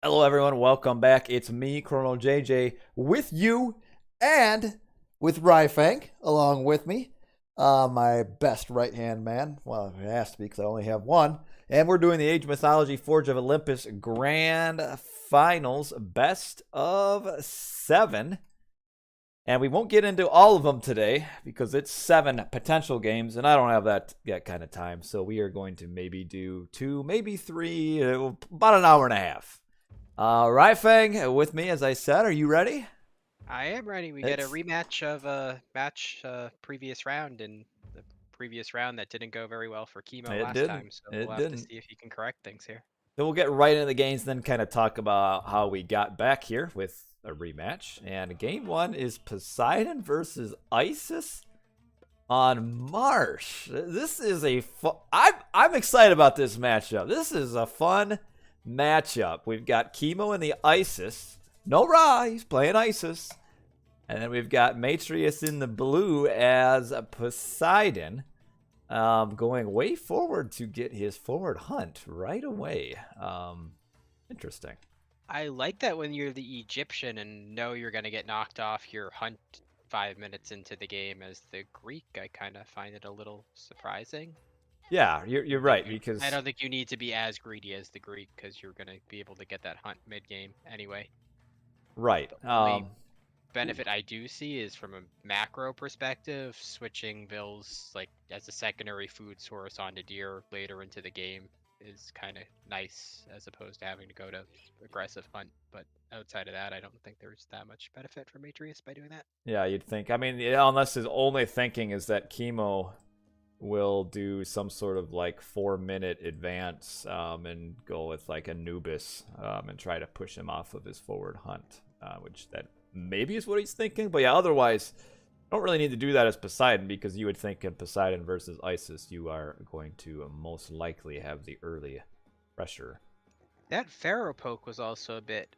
Hello, everyone. Welcome back. It's me, Chrono JJ, with you and with RyFang along with me. My best right hand man. Well, it has to be because I only have one. And we're doing the Age Mythology Forge of Olympus Grand Finals Best of 7. And we won't get into all of them today because it's 7 potential games, and I don't have that kind of time. So we are going to maybe do 2, maybe 3, about an hour and a half. RyFang with me, as I said. Are you ready? I am ready. We get a It's rematch of a match previous round, and the previous round that didn't go very well for Kimo it last didn't. time. So we'll It have to didn't. see if he can correct things here. So we'll get right into the games, then kind of talk about how we got back here with a rematch. And game one is Poseidon versus Isis on Marsh. This is a fun. I'm excited about this matchup. This is a fun matchup. We've got Kimo in the Isis. No Ra, he's playing Isis. And then we've got Matreiuss in the blue as Poseidon, going way forward to get his forward hunt right away. Interesting. I like that when you're the Egyptian and know you're going to get knocked off your hunt 5 minutes into the game. As the Greek, I kind of find it a little surprising. Yeah, you're Think right I because don't think you need to be as greedy as the Greek because you're going to be able to get that hunt mid game anyway. right. The only benefit I do see is from a macro perspective, switching bills like as a secondary food source onto deer later into the game is kind of nice as opposed to having to go to aggressive hunt. But outside of that, I don't think there's that much benefit for Matreiuss by doing that. Yeah, you'd think. I mean, yeah, unless his only thinking is that Kimo will do some sort of like 4 minute advance and go with like Anubis and try to push him off of his forward hunt, which that maybe is what he's thinking. But yeah, otherwise, don't really need to do that as Poseidon because you would think in Poseidon versus Isis, you are going to most likely have the early pressure. That Pharaoh poke was also a bit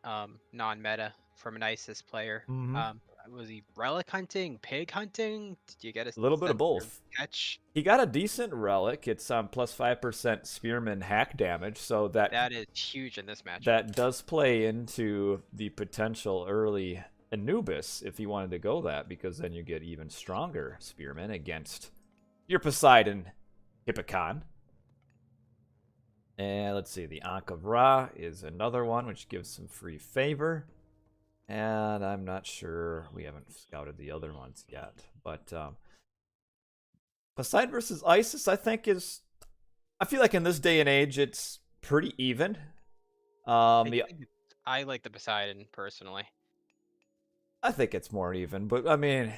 non-meta from an ISIS player. Mm-hmm. Was he relic hunting, pig hunting? Did you get a A little bit of sense of both. catch? He got a decent relic. It's plus 5% spearman hack damage, so That is huge in this matchup. that does play into the potential early Anubis if you wanted to go that, because then you get even stronger spearmen against your Poseidon Hippocon. And let's see, the Ankh of Ra is another one which gives some free favor. And I'm not sure, we haven't scouted the other ones yet. But Poseidon versus Isis, I think is, I feel like in this day and age, it's pretty even. I The think I like the Poseidon personally. I think it's more even, but I mean,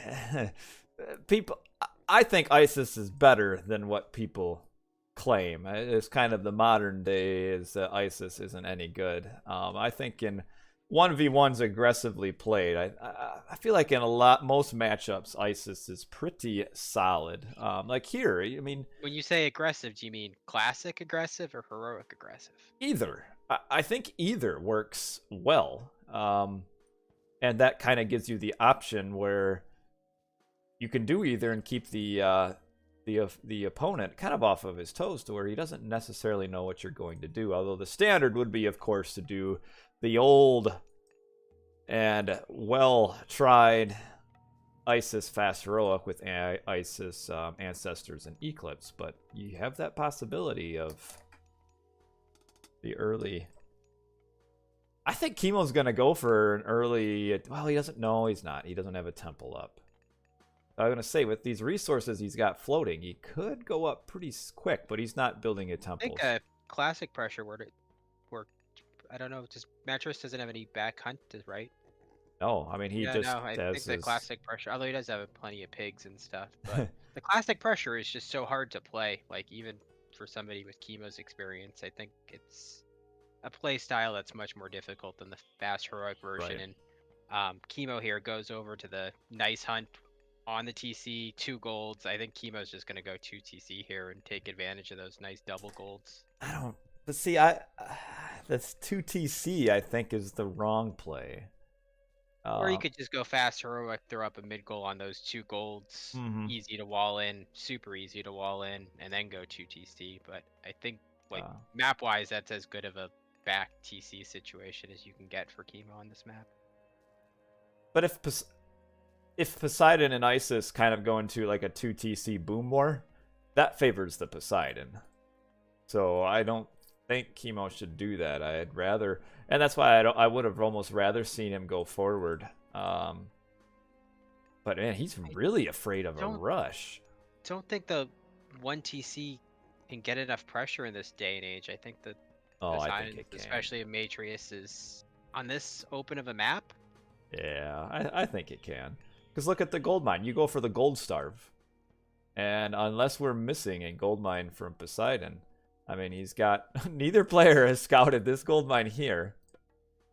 people. I think ISIS is better than what people claim. It's kind of the modern day is that ISIS isn't any good. I think in 1v1s aggressively played, I feel like in most matchups, ISIS is pretty solid. Like here, I mean, When you say aggressive, do you mean classic aggressive or heroic aggressive? either. I think either works well. And that kind of gives you the option where you can do either and keep the opponent kind of off of his toes to where he doesn't necessarily know what you're going to do. Although the standard would be, of course, to do the old and well tried Isis fast heroic with Isis ancestors and Eclipse, but you have that possibility of the early. I think Kimo's gonna go for an early. Well, he doesn't know. He's not. He doesn't have a temple up. I'm gonna say with these resources he's got floating, he could go up pretty quick, but he's not building a I think temples. classic pressure would work. I don't know. Just Mattress doesn't have any back hunt, right? No, I mean he Yeah, just no. I has think the his. classic pressure, although he does have plenty of pigs and stuff, but the classic pressure is just so hard to play. Like even for somebody with Chemo's experience, I think it's a play style that's much more difficult than the fast heroic version. Right. And Chemo here goes over to the nice hunt on the TC, 2 golds. I think Chemo's just going to go 2 TC here and take advantage of those nice double golds. I don't. But see, I that's 2 TC. I think is the wrong play. Or you Um. could just go fast heroic, throw up a mid goal on those 2 golds. Mhm. Easy to wall in, super easy to wall in, and then go 2 TC. But I think like Uh, map wise, that's as good of a back TC situation as you can get for Kimo on this map. But if Poseidon and Isis kind of go into like a 2 TC boom war, that favors the Poseidon. So I don't think Kimo should do that. I'd rather, and that's why I would have almost rather seen him go forward. But man, he's really afraid of a rush. Don't think the 1 TC can get enough pressure in this day and age. I think that I think it can. especially if Matreiuss is on this open of a map. Yeah, I think it can. Because look at the gold mine. You go for the gold starve. And unless we're missing a gold mine from Poseidon, I mean, he's got... Neither player has scouted this gold mine here.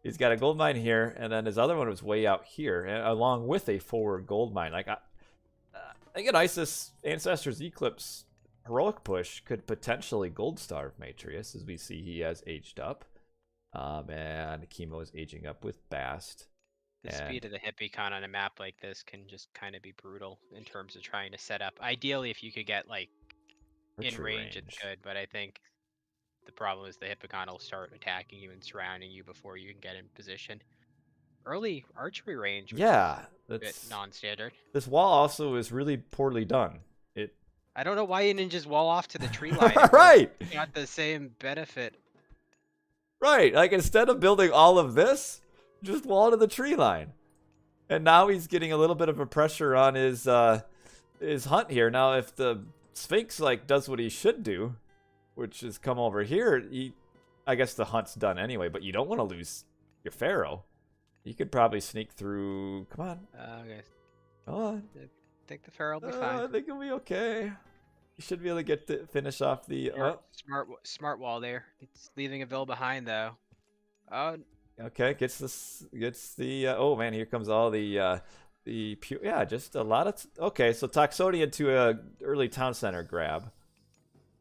He's got a gold mine here, and then his other one was way out here, along with a forward gold mine. Like, I think an Isis Ancestors Eclipse heroic push could potentially gold starve Matreiuss, as we see he has aged up. And Kimo is aging up with Bast. The speed of the Hippicon on a map like this can just kind of be brutal in terms of trying to set up. Ideally, if you could get like in range, it's good, but I think the problem is the Hippicon will start attacking you and surrounding you before you can get in position. Early archery range was a bit non-standard. This wall also is really poorly done. I don't know why you didn't just wall off to the tree line. Right! Got the same benefit. Right, like instead of building all of this, just wall to the tree line. And now he's getting a little bit of a pressure on his hunt here. Now if the Sphinx like does what he should do, which is come over here, I guess the hunt's done anyway, but you don't want to lose your Pharaoh. You could probably sneak through. Come on. Okay. Come on. I think the Pharaoh will be fine. I think he'll be okay. You should be able to get to finish off the smart wall there. It's leaving a Vil behind though. Oh. Okay, gets the oh man, here comes all the just a lot of okay, so Toxodian to a early town center grab.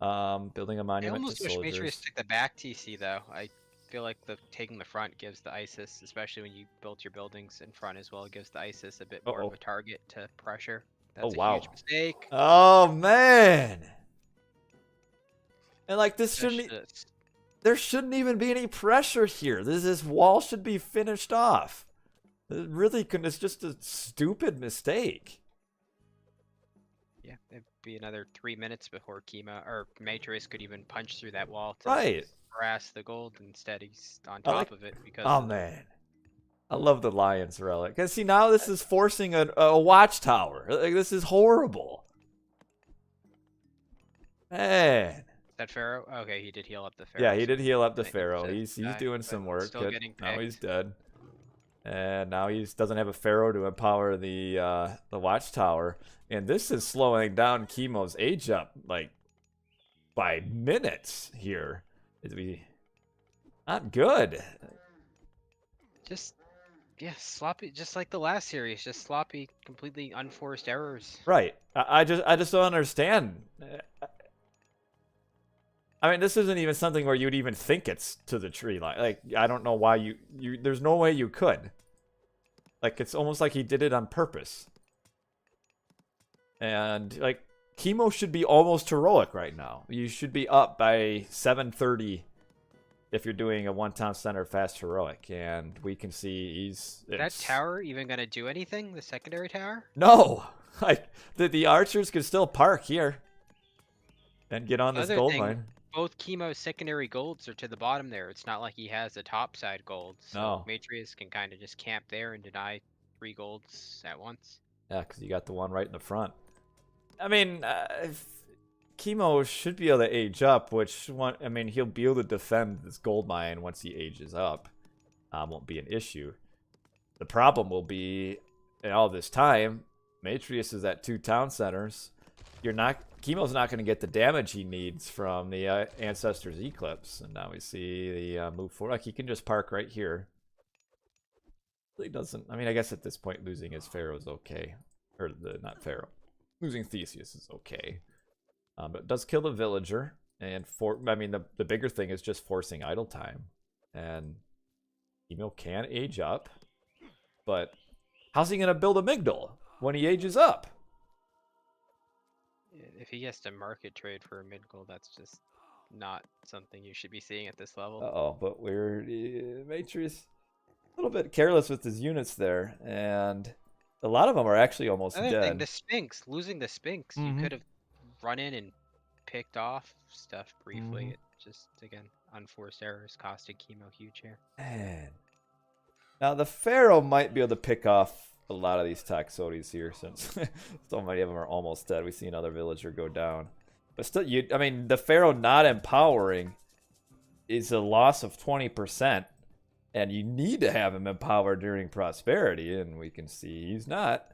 Building a monument. I almost to wish soldiers. Matreiuss took the back TC though. I feel like taking the front gives the Isis, especially when you build your buildings in front as well, it gives the Isis a bit more of a target to pressure. That's a huge mistake. Oh man. And like this there shouldn't even be any pressure here. This wall should be finished off. It really couldn't. It's just a stupid mistake. Yeah, it'd be another 3 minutes before Kimo or Matreiuss could even punch through that wall to harass the gold. Instead, he's on top of it because. Oh man, I love the Lion's Relic. Cause see now this is forcing a watchtower. Like this is horrible. Man. That Pharaoh? Okay, he did heal up the Pharaoh. Yeah, he did heal up the Pharaoh. He's doing some work. Now he's dead. And now he doesn't have a Pharaoh to empower the watchtower. And this is slowing down Kimo's age up like by minutes here. Not good. Sloppy, just like the last series, just sloppy, completely unforced errors. Right. I just don't understand. I mean, this isn't even something where you'd even think it's to the tree line. Like, I don't know why you there's no way you could. Like, it's almost like he did it on purpose. And, like, Kimo should be almost heroic right now. You should be up by 7:30 if you're doing a one-town center fast heroic. And we can see Is that tower even going to do anything? The secondary tower? No! Like, the archers can still park here. And get on this gold mine. Both Kimo's secondary golds are to the bottom there. It's not like he has a topside gold. So Matreiuss can kind of just camp there and deny 3 golds at once. Yeah, because you got the one right in the front. I mean, Kimo should be able to age up, he'll be able to defend this gold mine once he ages up. Won't be an issue. The problem will be, in all this time, Matreiuss is at 2 town centers. Kimo's not going to get the damage he needs from the Ancestors Eclipse. And now we see the move forward. Like, he can just park right here. Really doesn't... I mean, I guess at this point, losing his Pharaoh is okay. Or, not Pharaoh. Losing Theseus is okay. But it does kill the villager. And, the bigger thing is just forcing idle time. And Kimo can age up. But how's he going to build a Migdal when he ages up? If he has to market trade for a mid gold, that's just not something you should be seeing at this level. Uh-oh, but we're Matreiuss a little bit careless with his units there, and a lot of them are actually almost Another thing, dead. the Sphinx, losing the Sphinx, you Mhm. could have run in and picked off stuff briefly. Mhm. It just, again, unforced errors costing Kimo huge here. Man. Now the Pharaoh might be able to pick off a lot of these Taxotes here, since so many of them are almost dead. We see another villager go down, but still, I mean, the Pharaoh not empowering is a loss of 20%, and you need to have him empowered during prosperity, and we can see he's not,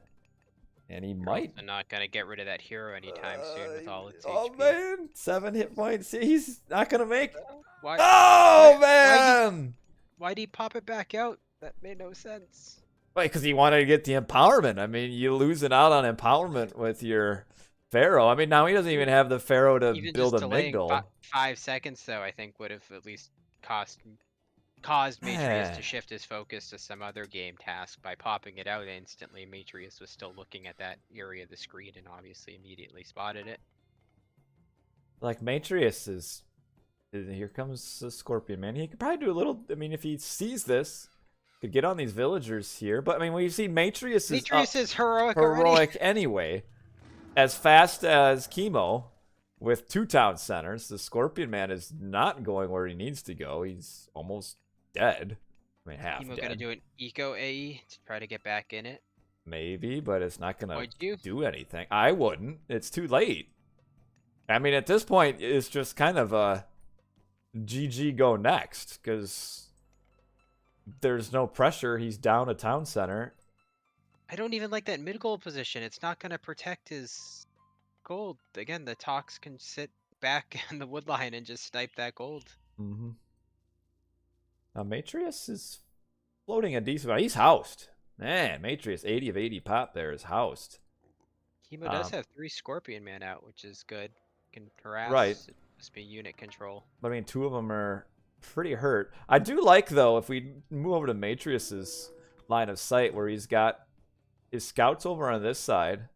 and he might. Also not gonna get rid of that hero anytime soon with all its Oh HP. man, 7 hit points. He's not gonna make. Why? Oh man! Why'd he pop it back out? That made no sense. Wait, because he wanted to get the empowerment. I mean, you're losing out on empowerment with your Pharaoh. I mean, now he doesn't even have the Pharaoh to Even build just a delaying Migdal. 5 seconds, though, I think would have at least caused Matreiuss Man. to shift his focus to some other game task. By popping it out instantly, Matreiuss was still looking at that area of the screen and obviously immediately spotted it. Like, Matreiuss is here comes the Scorpion Man. He could probably do a little. I mean, if he sees this, could get on these villagers here. But I mean, we see Matreiuss is heroic already. anyway. As fast as Kimo, with 2 town centers, the Scorpion Man is not going where he needs to go. He's almost dead. I mean, half Kimo dead. gonna do an eco AE to try to get back in it. Maybe, but it's not gonna Would you? do anything. I wouldn't. It's too late. I mean, at this point, it's just kind of a GG go next, because there's no pressure. He's down a town center. I don't even like that mid gold position. It's not gonna protect his gold. Again, the Tox can sit back in the wood line and just snipe that gold. Mm-hmm. Now, Matreiuss is floating a decent amount. He's housed. Man, Matreiuss, 80 of 80 pop there is housed. Kimo does have 3 Scorpion Man out, which is good. Can harass. Right. It must be unit control. But I mean, 2 of them are pretty hurt. I do like, though, if we move over to Matreiuss's line of sight, where he's got his scouts over on this side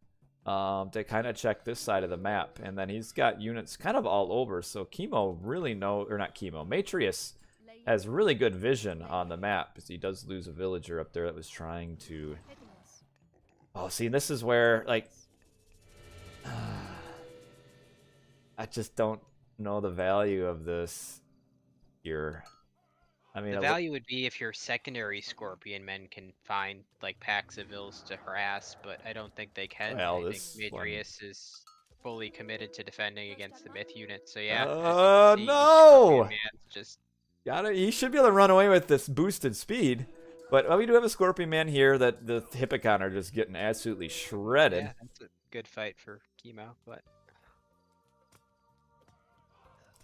to kind of check this side of the map, and then he's got units kind of all over. So Kimo really Matreiuss has really good vision on the map, because he does lose a villager up there that was trying to. Oh, see, this is where, like, I just don't know the value of this here. I mean, The value would be if your secondary Scorpion Men can find like packs of vills to harass, but I don't think they can. Well, I this think one- Matreiuss is fully committed to defending against the myth unit. So yeah. No! Man's just He should be able to run away with this boosted speed. But we do have a Scorpion Man here that the Hippocon are just getting absolutely shredded. yeah, that's a good fight for Kimo, but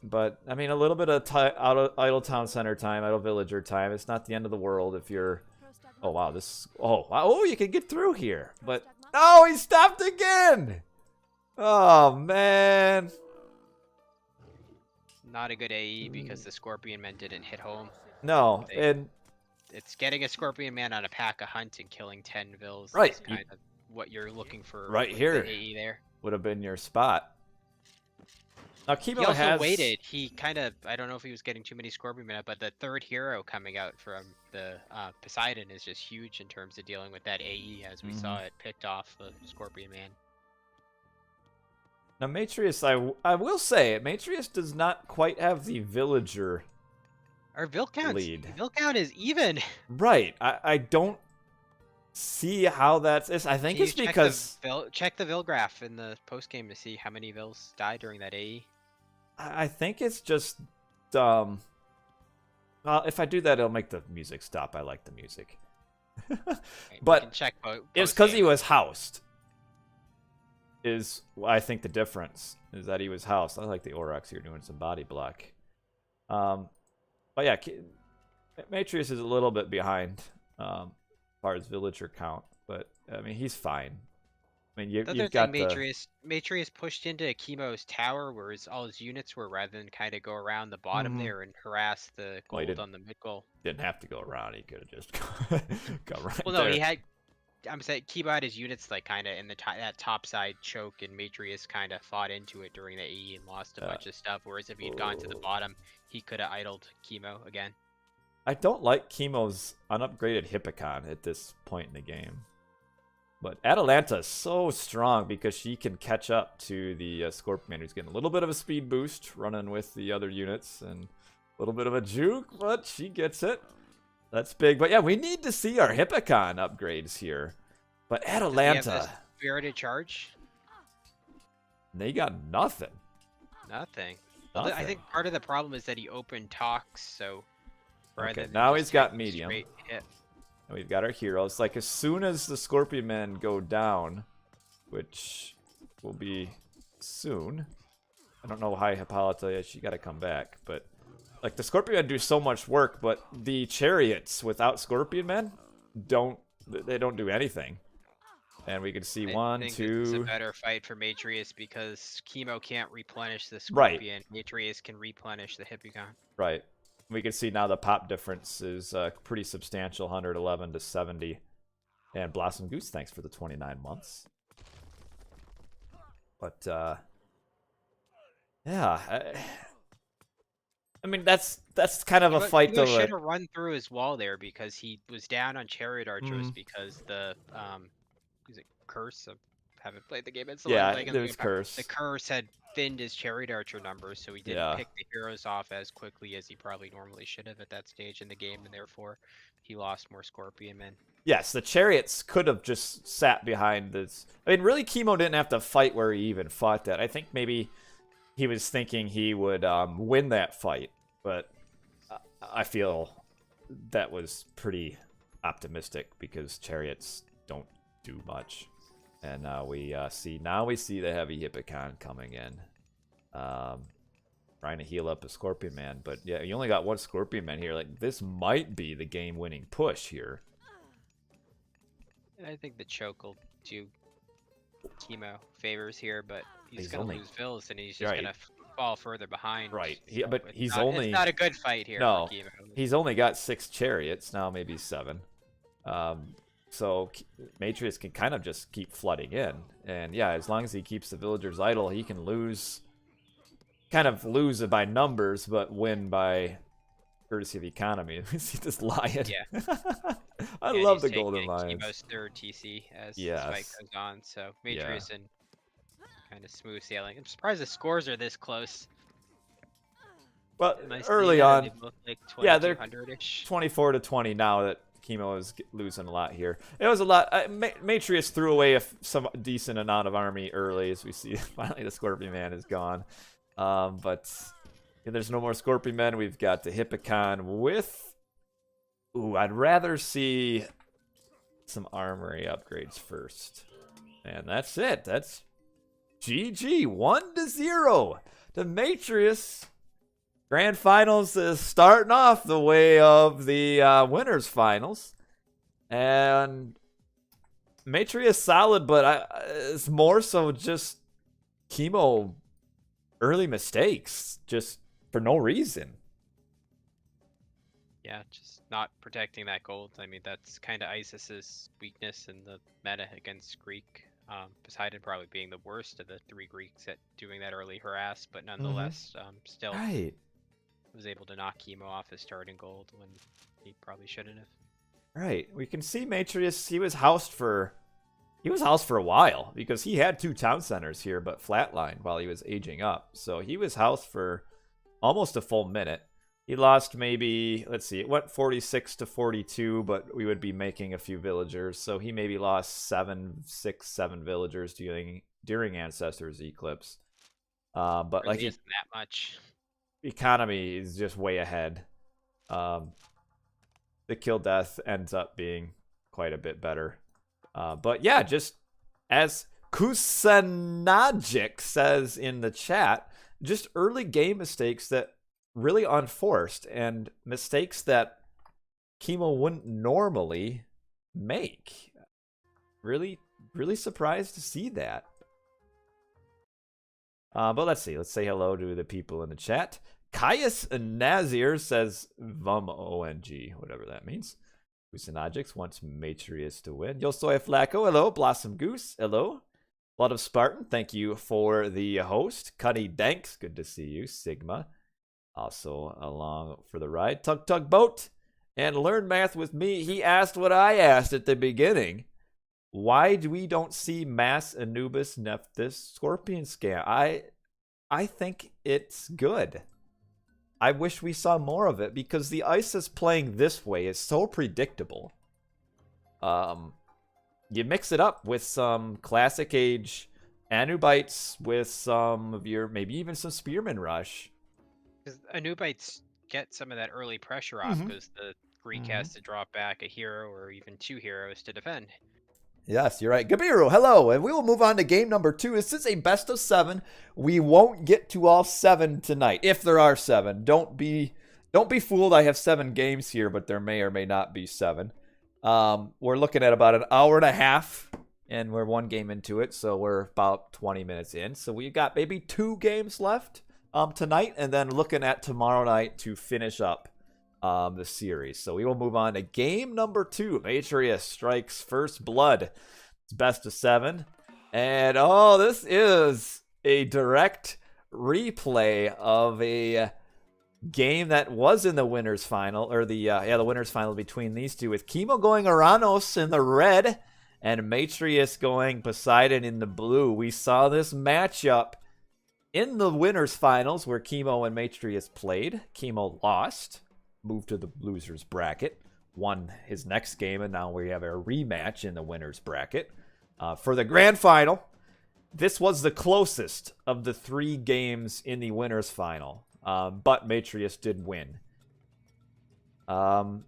But, I mean, a little bit of idle town center time, idle villager time. It's not the end of the world if you're... Oh, wow, this... Oh, wow. Oh, you can get through here. But, no, he stopped again! Oh, man. not a good AE because the Scorpion Men didn't hit home. No, and... It's getting a Scorpion Man on a pack of hunt and killing 10 vills. Right. Is kind of what you're looking for. Right with here. the AE there. Would have been your spot. Now, Kimo He also has... waited. He kind of, I don't know if he was getting too many Scorpion Men, but the 3rd hero coming out from the Poseidon is just huge in terms of dealing with that AE, as we saw it picked off the Scorpion Man. Now, Matreiuss, I will say, Matreiuss does not quite have the villager Our Vill count is even. Right. I don't see how that's... I think Can it's you because... check the Vill graph in the post game to see how many Vills died during that AE. I think it's just... Well, if I do that, it'll make the music stop. I like the music. Right, But we can check it's because he was housed. Is, I think, the difference. Is that he was housed. I like the Aurochs here doing some body block. But yeah, Matreiuss is a little bit behind as far as villager count. But, I mean, he's fine. I mean, you've got Matreiuss pushed into Kimo's tower where all his units were, rather than kind of go around the bottom there and harass the gold on the mid goal. Didn't have to go around. He could have just go right Well, no, there. he had I'm saying Kimo had his units like kind of in the that top side choke, and Matreiuss kind of fought into it during the AE and lost a bunch of stuff. Whereas if he'd gone to the bottom, he could have idled Kimo again. I don't like Kimo's unupgraded Hippocon at this point in the game. But Atalanta is so strong because she can catch up to the Scorpion, who's getting a little bit of a speed boost running with the other units and a little bit of a juke, but she gets it. That's big. But yeah, we need to see our Hippocon upgrades here. But Atalanta, Spirited Charge? They got nothing. Nothing. I think part of the problem is that he opened talks, so okay, now he's got medium. And we've got our heroes. Like, as soon as the Scorpion Men go down, which will be soon. I don't know how Hippolyta, she got to come back. But, like, the Scorpion Men do so much work, but the chariots without Scorpion Men don't do anything. And we can see I think it's a better fight for Matreiuss because Kimo can't replenish the Scorpion. Right. Matreiuss can replenish the Hippocon. Right. We can see now the pop difference is pretty substantial, 111 to 70. And Blossom Goose, thanks for the 29 months. But, yeah. I mean, that's kind of a fight, though. He should have run through his wall there because he was down on Chariot Archers because the, is it Curse? I haven't played the game in so long. Yeah, there's Curse. The Curse had thinned his Chariot Archer numbers, so he didn't pick the heroes off as quickly as he probably normally should have at that stage in the game, and therefore he lost more Scorpion Men. Yes, the Chariots could have just sat behind this. I mean, really, Kimo didn't have to fight where he even fought that. I think maybe he was thinking he would win that fight, but I feel that was pretty optimistic because Chariots don't do much. And now we see the heavy Hippocon coming in, trying to heal up a Scorpion Man. But yeah, you only got one Scorpion Man here. Like, this might be the game-winning push here. I think the choke will do Kimo favors here, but he's gonna lose Vils, and he's just gonna fall further behind. Right. So but it's not a good fight here. No, for Kimo. He's only got 6 chariots now, maybe 7. So Matreiuss can kind of just keep flooding in. And yeah, as long as he keeps the villagers idle, he can lose it by numbers, but win by courtesy of economy. We see this lion. Yeah. I love the golden lions. Kimo's third TC as the fight goes on. So Matreiuss and kind of smooth sailing. I'm surprised the scores are this close. Well, early on, like they're 24 to 20 now that Kimo is losing a lot here. It was a lot. Matreiuss threw away some decent amount of army early, as we see. Finally, the Scorpion Man is gone. But there's no more Scorpion Men. We've got the Hippocon with... Ooh, I'd rather see some armory upgrades first. And that's it. That's GG. 1-0 to Matreiuss. Grand Finals is starting off the way of the winners finals, and Matreiuss solid, but it's more so just Kimo early mistakes, just for no reason. Yeah, just not protecting that gold. I mean, that's kind of Isis's weakness in the meta against Greek. Poseidon probably being the worst of the 3 Greeks at doing that early harass, but nonetheless, still. Right. Was able to knock Kimo off his starting gold when he probably shouldn't have. Right. We can see Matreiuss, he was housed for a while because he had 2 town centers here but flatlined while he was aging up. So he was housed for almost a full minute. He lost maybe, let's see, it went 46 to 42, but we would be making a few villagers. So he maybe lost 7 villagers during Ancestors Eclipse. But really like isn't that much. Economy is just way ahead. The kill death ends up being quite a bit better. But yeah, just as Kusanagic says in the chat, just early game mistakes that really unforced and mistakes that Kimo wouldn't normally make. Really, really surprised to see that. But let's see. Let's say hello to the people in the chat. Caius Nazir says VUM ONG, whatever that means. Kusanagix wants Matreiuss to win. Yo soy Flaco, hello. Blossom Goose, hello. Blood of Spartan, thank you for the host. Cuddy Danks, good to see you. Sigma, also along for the ride. Tug Tug Boat, and Learn Math with me. He asked what I asked at the beginning. Why do we don't see Mass Anubis Nephthys Scorpion Scam? I think it's good. I wish we saw more of it because the Isis playing this way is so predictable. You mix it up with some classic age Anubites with some of your, maybe even some Spearman Rush. Because Anubites get some of that early pressure off because the Greek has to drop back a hero or even 2 heroes to defend. Yes, you're right. Gabiru, hello, and we will move on to game number 2. This is a best of 7. We won't get to all 7 tonight, if there are 7. Don't be fooled. I have 7 games here, but there may or may not be 7. We're looking at about an hour and a half, and we're 1 game into it, so we're about 20 minutes in. So we got maybe 2 games left tonight, and then looking at tomorrow night to finish up the series. So we will move on to game number 2. Matreiuss strikes first blood. It's best of 7. And this is a direct replay of a game that was in the winners final, or the winners final between these two, with Kimo going Oranos in the red and Matreiuss going Poseidon in the blue. We saw this matchup in the winners finals where Kimo and Matreiuss played. Kimo lost, moved to the losers bracket, won his next game, and now we have a rematch in the winners bracket. For the grand final, this was the closest of the 3 games in the winners final, but Matreiuss did win. And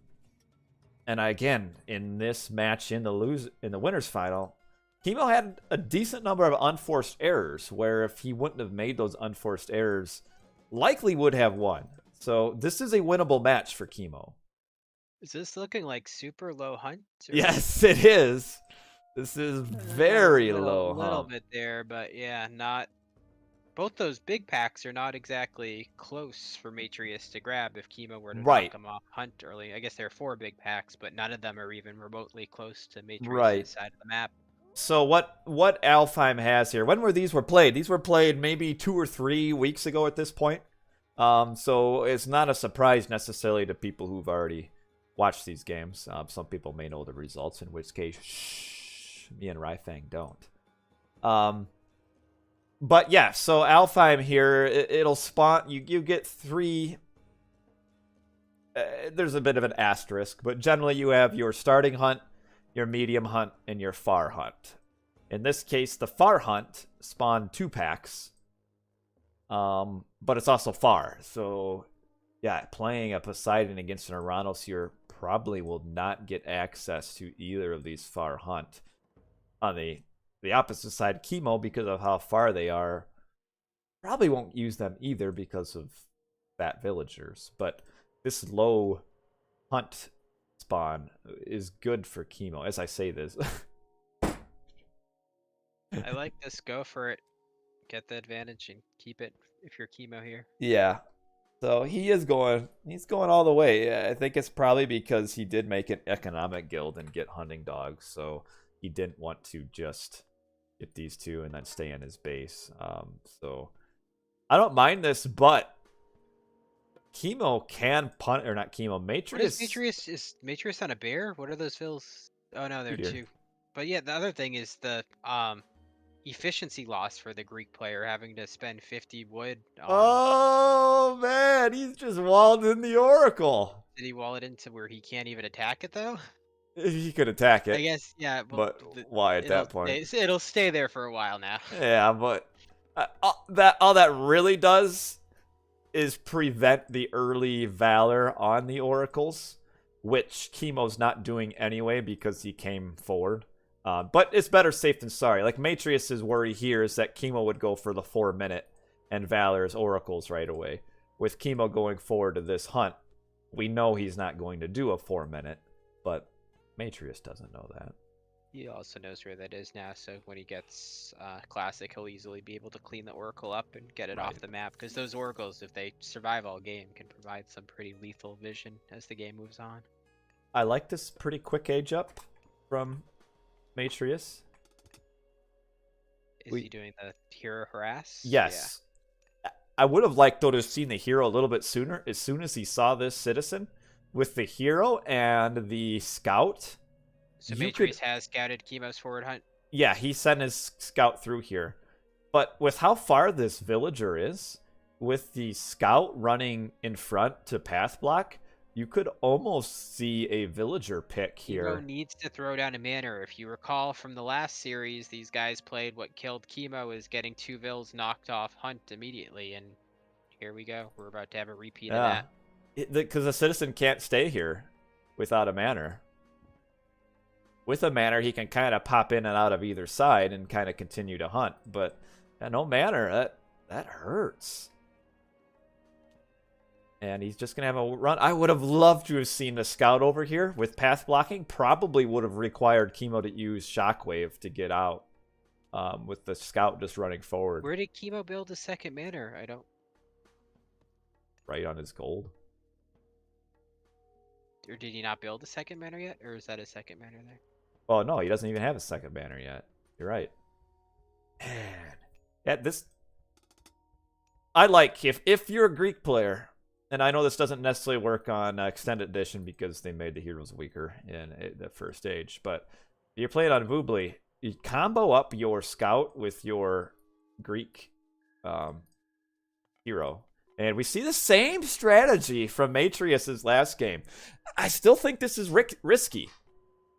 again, in this match in the winners final, Kimo had a decent number of unforced errors, where if he wouldn't have made those unforced errors, likely would have won. So this is a winnable match for Kimo. Is this looking like super low hunt? Yes, it is. This is very low. A little bit there, but yeah, not. Both those big packs are not exactly close for Matreiuss to grab if Kimo were to knock him off hunt early. I guess there are 4 big packs, but none of them are even remotely close to Matreiuss' side of the map. So what Alfheim has here? When were these played? These were played maybe 2 or 3 weeks ago at this point. So it's not a surprise necessarily to people who've already watched these games. Some people may know the results, in which case, shh, me and RyFang don't. But yeah, so Alfheim here, it'll spawn, you get 3, there's a bit of an asterisk, but generally you have your starting hunt, your medium hunt, and your far hunt. In this case, the far hunt spawned 2 packs. But it's also far, so yeah, playing a Poseidon against an Oranos here probably will not get access to either of these far hunt. On the opposite side, Kimo, because of how far they are, probably won't use them either because of fat villagers. But this low hunt spawn is good for Kimo, as I say this. I like this. Go for it. Get the advantage and keep it if you're Kimo here. Yeah. So he's going all the way. I think it's probably because he did make an economic guild and get hunting dogs, so he didn't want to just get these 2 and then stay in his base. So I don't mind this, but Kimo can punt, or not Kimo, Matreiuss. Is Matreiuss on a bear? What are those fills? Oh no, they're 2. But yeah, the other thing is the efficiency loss for the Greek player, having to spend 50 wood on... Oh man, he's just walled in the Oracle. Did he wall it into where he can't even attack it though? He could attack it, I guess, yeah. But why at that point? It'll stay there for a while now. Yeah, but all that really does is prevent the early Valor on the Oracles, which Kimo's not doing anyway because he came forward. But it's better safe than sorry. Like, Matreiuss' worry here is that Kimo would go for the 4-minute and Valor's Oracles right away. With Kimo going forward to this hunt, we know he's not going to do a 4-minute, but Matreiuss doesn't know that. He also knows where that is now, so when he gets Classic, he'll easily be able to clean the Oracle up and get it off the map, because those Oracles, if they survive all game, can provide some pretty lethal vision as the game moves on. I like this pretty quick age up from Matreiuss. Is he doing the hero harass? Yes. Yeah. I would have liked, though, to have seen the hero a little bit sooner. As soon as he saw this citizen with the hero and the scout. So Matreiuss has scouted Kimo's forward hunt? Yeah, he sent his scout through here. But with how far this villager is, with the scout running in front to path block, you could almost see a villager pick here. Kimo needs to throw down a manor. If you recall from the last series, these guys played what killed Kimo is getting 2 vills knocked off hunt immediately, and here we go. We're about to have a repeat of that. Because a citizen can't stay here without a manor. With a manor, he can kind of pop in and out of either side and kind of continue to hunt. But no manor, that hurts. And he's just going to have a run. I would have loved to have seen the scout over here with path blocking. Probably would have required Kimo to use Shockwave to get out with the scout just running forward. Where did Kimo build a second manor? I don't... Right on his gold. Or did he not build a second manor yet? Or is that a second manor there? Oh, no, he doesn't even have a second banner yet. You're right. Man. Yeah, this... I like, if you're a Greek player... And I know this doesn't necessarily work on Extended Edition because they made the heroes weaker in the first age. But you play it on Voobly, you combo up your scout with your Greek hero. And we see the same strategy from Matreiuss' last game. I still think this is risky.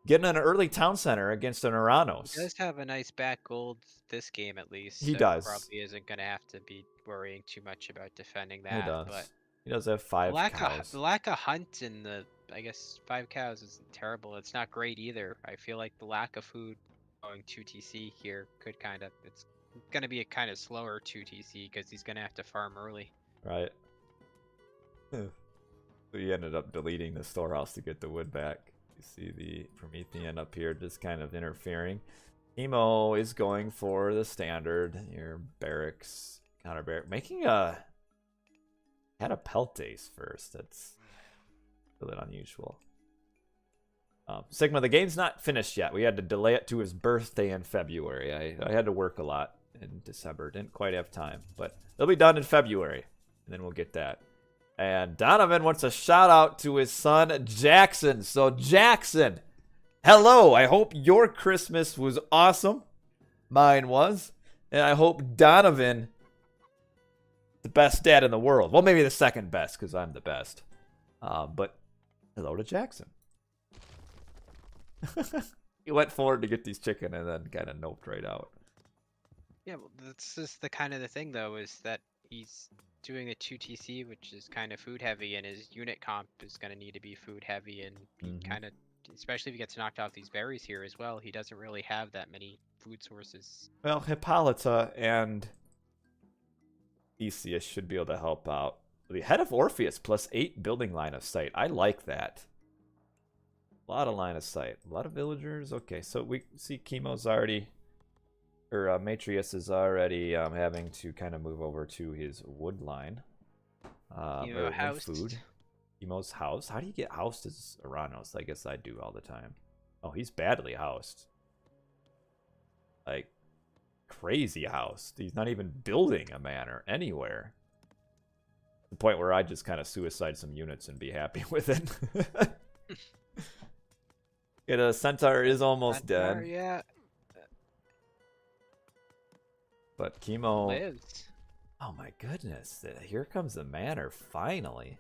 Getting an early town center against an Oranos. He does have a nice back gold this game at least. He does. Probably isn't going to have to be worrying too much about defending that. He does. But he does have 5 cows. The lack of hunt in the, I guess, 5 cows isn't terrible. It's not great either. I feel like the lack of food going 2TC here could kind of... It's going to be a kind of slower 2TC because he's going to have to farm early. Right. So he ended up deleting the storehouse to get the wood back. You see the Promethean up here just kind of interfering. Kimo is going for the standard. Your barracks, counter barrack. Making a... Had a Peltace first. That's a little unusual. Sigma, the game's not finished yet. We had to delay it to his birthday in February. I had to work a lot in December. Didn't quite have time. But it'll be done in February. And then we'll get that. And Donovan wants a shout out to his son, Jackson. So, Jackson, hello. I hope your Christmas was awesome. Mine was. And I hope Donovan... the best dad in the world. Well, maybe the second best, because I'm the best. But hello to Jackson. He went forward to get these chicken and then kind of noped right out. Yeah, well, that's just the kind of the thing, though, is that he's doing a 2TC, which is kind of food heavy, and his unit comp is going to need to be food heavy, and he kind of, especially if he gets knocked off these berries here as well, he doesn't really have that many food sources. Well, Hippolyta and Theseus should be able to help out. The head of Orpheus plus 8 building line of sight. I like that. A lot of line of sight. A lot of villagers. Okay, so we see Kimo's already, or Matreiuss is already having to kind of move over to his wood line. Food. Kimo's house. How do you get housed as Oranos? I guess I do all the time. Oh, he's badly housed. Like, crazy house. He's not even building a manor anywhere. The point where I just kind of suicide some units and be happy with it. The centaur is almost dead. Yeah. But Kimo lives. Oh my goodness. Here comes the manor finally.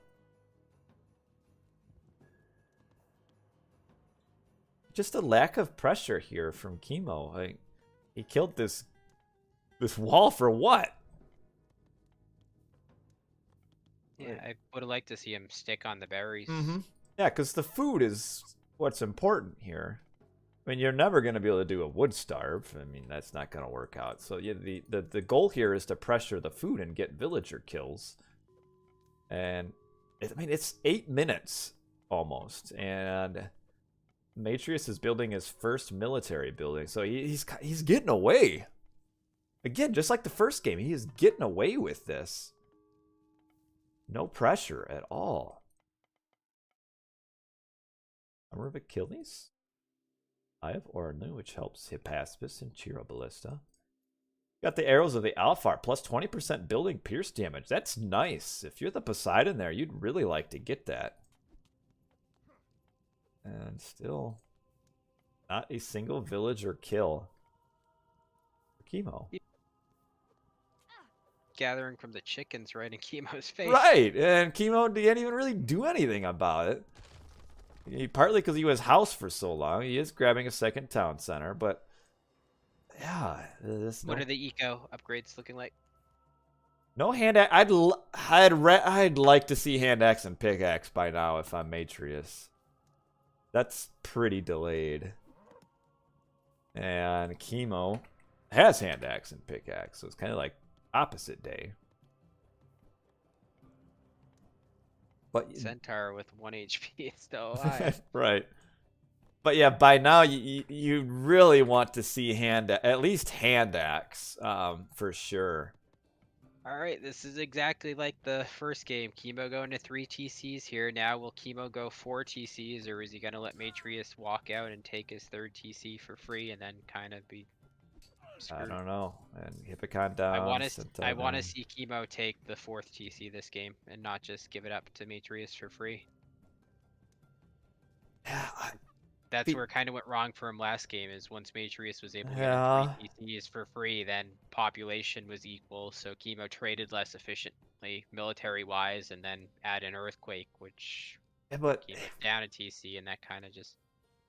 Just a lack of pressure here from Kimo. Like, he killed this wall for what? Yeah, I would have liked to see him stick on the berries. Yeah, because the food is what's important here. I mean, you're never going to be able to do a wood starve. I mean, that's not going to work out. So yeah, the goal here is to pressure the food and get villager kills. And it's 8 minutes almost, and Matreiuss is building his first military building, so he's getting away. Again, just like the first game, he is getting away with this. No pressure at all. Armor of Achilles. Eye of Oranos, which helps Hippaspis and Chiroballista. Got the arrows of the Alfheim, plus 20% building pierce damage. That's nice. If you're the Poseidon there, you'd really like to get that. And still, not a single villager kill for Kimo. Gathering from the chickens right in Kimo's face. Right, and Kimo didn't even really do anything about it. Partly because he was housed for so long. He is grabbing a second town center, but yeah. What are the eco upgrades looking like? No hand axe. I'd like to see hand axe and pickaxe by now if I'm Matreiuss. That's pretty delayed. And Kimo has hand axe and pickaxe, so it's kind of like opposite day. But Centaur with 1 HP is still alive. Right. But yeah, by now you really want to see at least hand axe, for sure. All right, this is exactly like the first game. Kimo going to 3 TCs here. Now will Kimo go 4 TCs, or is he gonna let Matreiuss walk out and take his 3rd TC for free and then kind of be screwed? I don't know. And Hippocon down. I want to see Kimo take the 4th TC this game and not just give it up to Matreiuss for free. Yeah, That's where it kind of went wrong for him last game, is once Matreiuss was able to get 3 TCs for free, then population was equal, so Kimo traded less efficiently military-wise, and then add an earthquake, which but Kimo down a TC, and that kind of just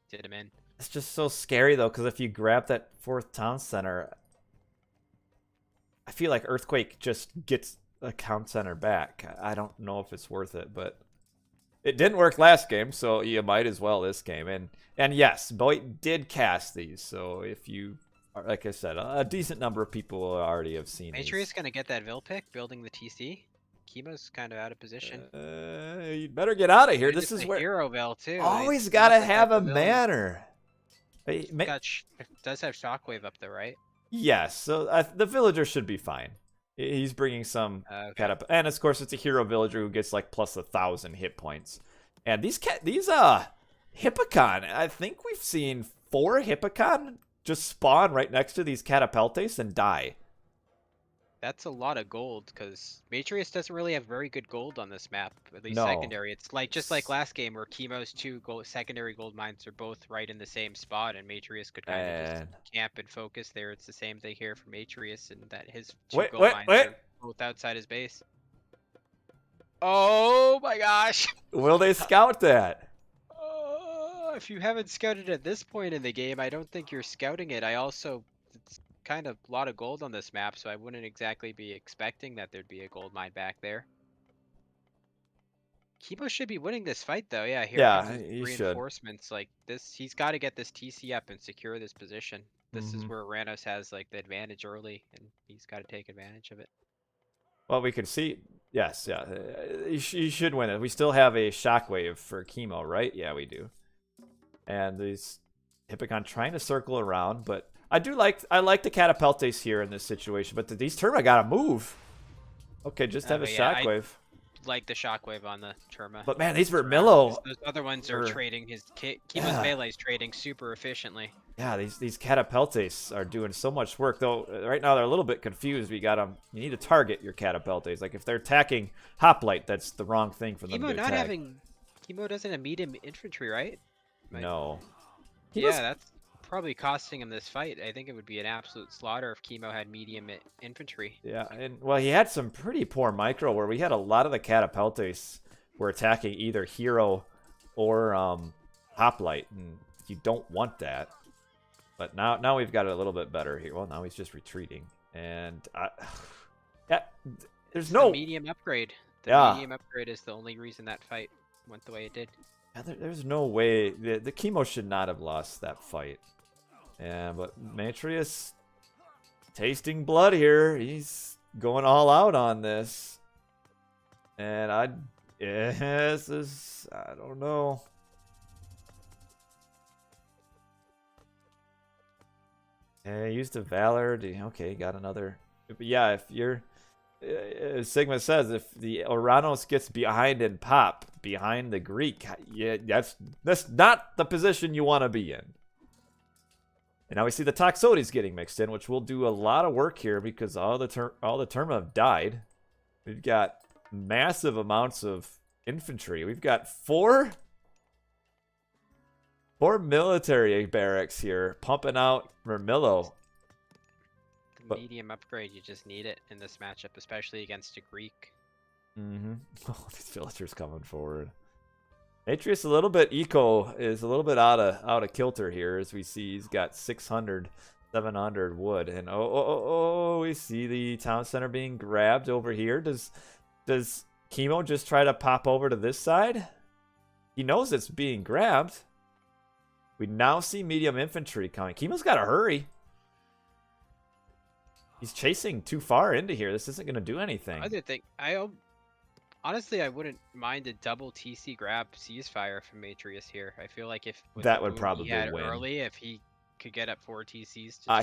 did him in. it's just so scary though, because if you grab that 4th town center, I feel like earthquake just gets a town center back. I don't know if it's worth it, but it didn't work last game, so you might as well this game. And yes, Boyd did cast these, so if you, like I said, a decent number of people already have seen these. Matreiuss gonna get that Vil pick, building the TC. Kimo's kind of out of position. You'd better get out of here. This is where hero Vil too. always gotta have a manner. Does have shockwave up there, right? Yes, so the villager should be fine. He's bringing some and of course it's a hero villager who gets like plus 1,000 hit points. And these Hippocon, I think we've seen 4 Hippocon just spawn right next to these Catapeltes and die. That's a lot of gold, because Matreiuss doesn't really have very good gold on this map, at least No. secondary. It's like just like last game where Kimo's 2 secondary gold mines are both right in the same spot, and Matreiuss could kind of just camp and focus there. It's the same thing here for Matreiuss, and that his 2 gold mines are both outside his base. Oh my gosh! Will they scout that? If you haven't scouted at this point in the game, I don't think you're scouting it. It's kind of a lot of gold on this map, so I wouldn't exactly be expecting that there'd be a gold mine back there. Kimo should be winning this fight though. Yeah, here comes his reinforcements. Like this, he's got to get this TC up and secure this position. This is where Oranos has like the advantage early, and he's got to take advantage of it. Well, we can see. Yes, yeah. You should win it. We still have a shockwave for Kimo, right? Yeah, we do. And these Hippocon trying to circle around, but I like the Catapeltes here in this situation, but these Terma gotta move. Okay, just have a shockwave. I like the shockwave on the Terma. But man, these Vermillo. Those other ones are trading Kimo's melee's trading super efficiently. Yeah, these Catapeltes are doing so much work, though. Right now they're a little bit confused. You need to target your Catapeltes. Like if they're attacking Hoplite, that's the wrong thing for them to attack. Kimo doesn't have medium infantry, right? No. That's probably costing him this fight. I think it would be an absolute slaughter if Kimo had medium infantry. Yeah, and well, he had some pretty poor micro where we had a lot of the Catapeltes were attacking either hero or Hoplite, and you don't want that. But now we've got it a little bit better here. Well, now he's just retreating, and there's no medium upgrade. The medium upgrade is the only reason that fight went the way it did. Yeah, there's no way the Kimo should not have lost that fight. Yeah, but Matreiuss tasting blood here. He's going all out on this, and I don't know. Yeah, used a Valor. Okay, got another. But yeah, if you're as Sigma says, if the Oranos gets behind in pop, behind the Greek, yeah, that's not the position you want to be in. And now we see the Toxotes getting mixed in, which will do a lot of work here because all the Terma have died. We've got massive amounts of infantry. We've got four military barracks here pumping out Vermillo. Medium upgrade, you just need it in this matchup, especially against a Greek. Oh, these villagers coming forward. Matreiuss a little bit is a little bit out of kilter here, as we see he's got 600, 700 wood, and we see the town center being grabbed over here. Does Kimo just try to pop over to this side? He knows it's being grabbed. We now see medium infantry coming. Kimo's got to hurry. He's chasing too far into here. This isn't going to do anything. Other thing, honestly, I wouldn't mind a double TC grab ceasefire from Matreiuss here. I feel like if with that the would boom probably he had win. Early, if he could get up 4 TCs to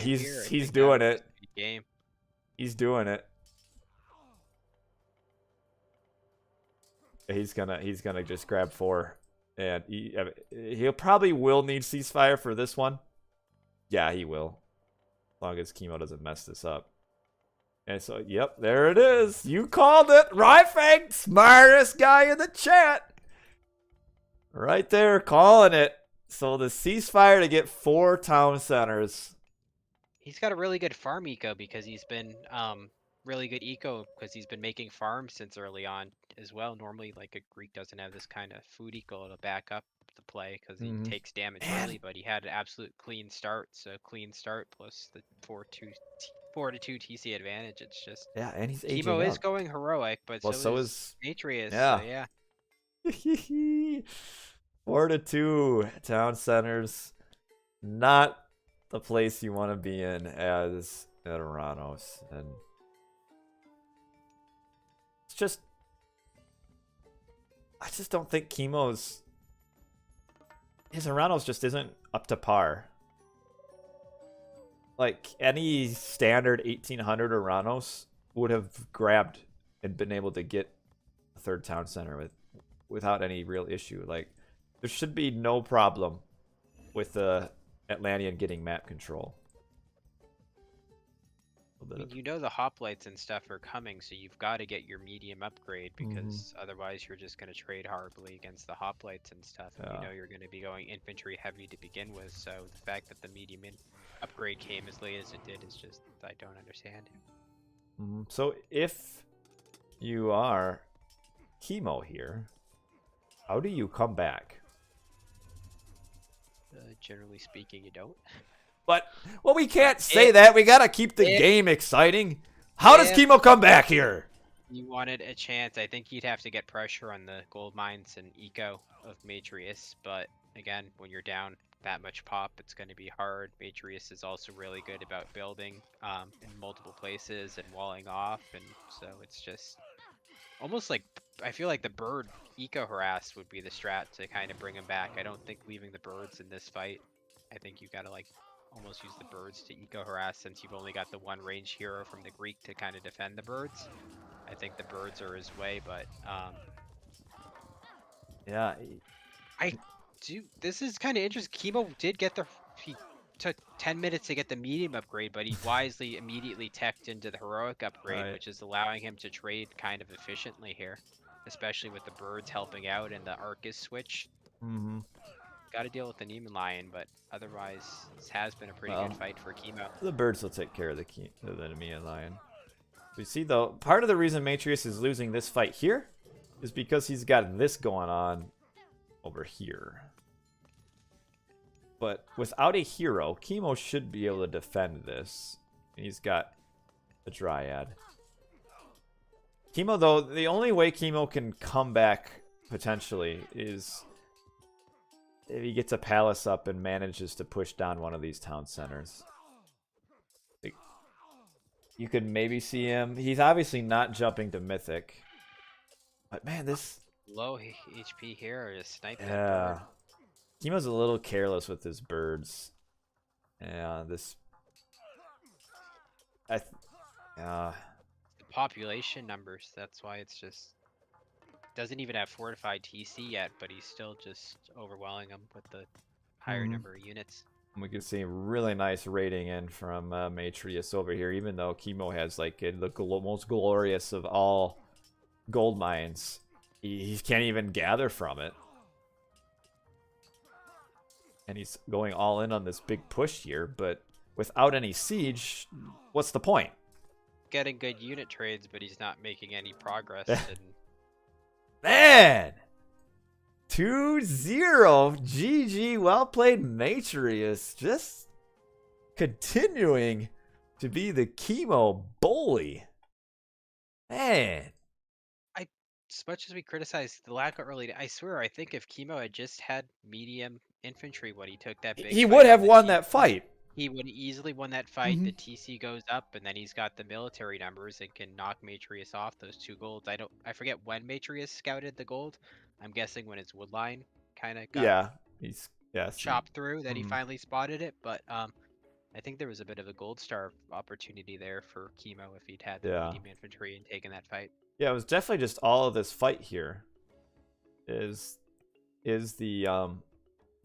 he's doing it. Game. He's doing it. He's gonna just grab 4, and he'll probably will need ceasefire for this one. Yeah, he will. As long as Kimo doesn't mess this up. And so, yep, there it is. You called it. RyFang, smartest guy in the chat. Right there, calling it. So the ceasefire to get 4 town centers. He's got a really good farm eco because he's been really good eco because he's been making farms since early on as well. Normally, like a Greek doesn't have this kind of food eco to back up the play because he takes damage early, but he had an absolute clean start. So clean start plus the 4 to 2 TC advantage. It's just and he's aging Kimo up. is going heroic, but so is Matreiuss. Yeah. So yeah. 4 to 2 town centers. Not the place you want to be in as Oranos, and it's just I just don't think Kimo's his Oranos just isn't up to par. Like any standard 1800 Oranos would have grabbed and been able to get a 3rd town center without any real issue. Like there should be no problem with the Atlantean getting map control. You know the hoplites and stuff are coming, so you've got to get your medium upgrade because otherwise you're just going to trade horribly against the hoplites and stuff. And you know you're going to be going infantry heavy to begin with, so the fact that the medium upgrade came as late as it did is just, I don't understand. So if you are Kimo here, how do you come back? Generally speaking, you don't. But, well, we can't say that. We got to keep the game exciting. How does Kimo come back here? You wanted a chance. I think you'd have to get pressure on the gold mines and eco of Matreiuss. But, again, when you're down that much pop, it's going to be hard. Matreiuss is also really good about building in multiple places and walling off. And so it's just almost like, I feel like the bird eco harass would be the strat to kind of bring him back. I don't think leaving the birds in this fight. I think you got to, like, almost use the birds to eco harass since you've only got the one range hero from the Greek to kind of defend the birds. I think the birds are his way, but yeah, this is kind of interesting. Kimo did get he took 10 minutes to get the medium upgrade, but he wisely immediately teched into the heroic upgrade, which is allowing him to trade kind of efficiently here, especially with the birds helping out and the Arcus switch. Got to deal with the Neiman Lion, but otherwise, this has been a pretty good fight for Kimo. The birds will take care of the Neiman Lion. We see, though, part of the reason Matreiuss is losing this fight here is because he's got this going on over here. But without a hero, Kimo should be able to defend this. He's got a Dryad. Kimo, though, the only way Kimo can come back, potentially, is if he gets a palace up and manages to push down one of these town centers. You could maybe see him. He's obviously not jumping to Mythic. But man, this low HP here is sniping. Yeah. Kimo's a little careless with his birds. Yeah, this population numbers. That's why it's just doesn't even have fortified TC yet, but he's still just overwhelming them with the higher number of units. We can see really nice rating in from Matreiuss over here, even though Kimo has like the most glorious of all gold mines. He can't even gather from it. And he's going all in on this big push here, but without any siege, what's the point? Getting good unit trades, but he's not making any progress. And man! 2-0. GG. Well played, Matreiuss. Just continuing to be the Kimo bully. Man. As much as we criticize the lack of early, I swear, I think if Kimo had just had medium infantry when he took that big He fight would on have the won TC, that fight. he would easily won that fight. The TC goes up, and then he's got the military numbers and can knock Matreiuss off those 2 golds. I forget when Matreiuss scouted the gold. I'm guessing when his wood line kind of got chopped through that he finally spotted it. But I think there was a bit of a gold star opportunity there for Kimo if he'd had the medium infantry and taken that fight. Yeah, it was definitely just all of this fight here. Is the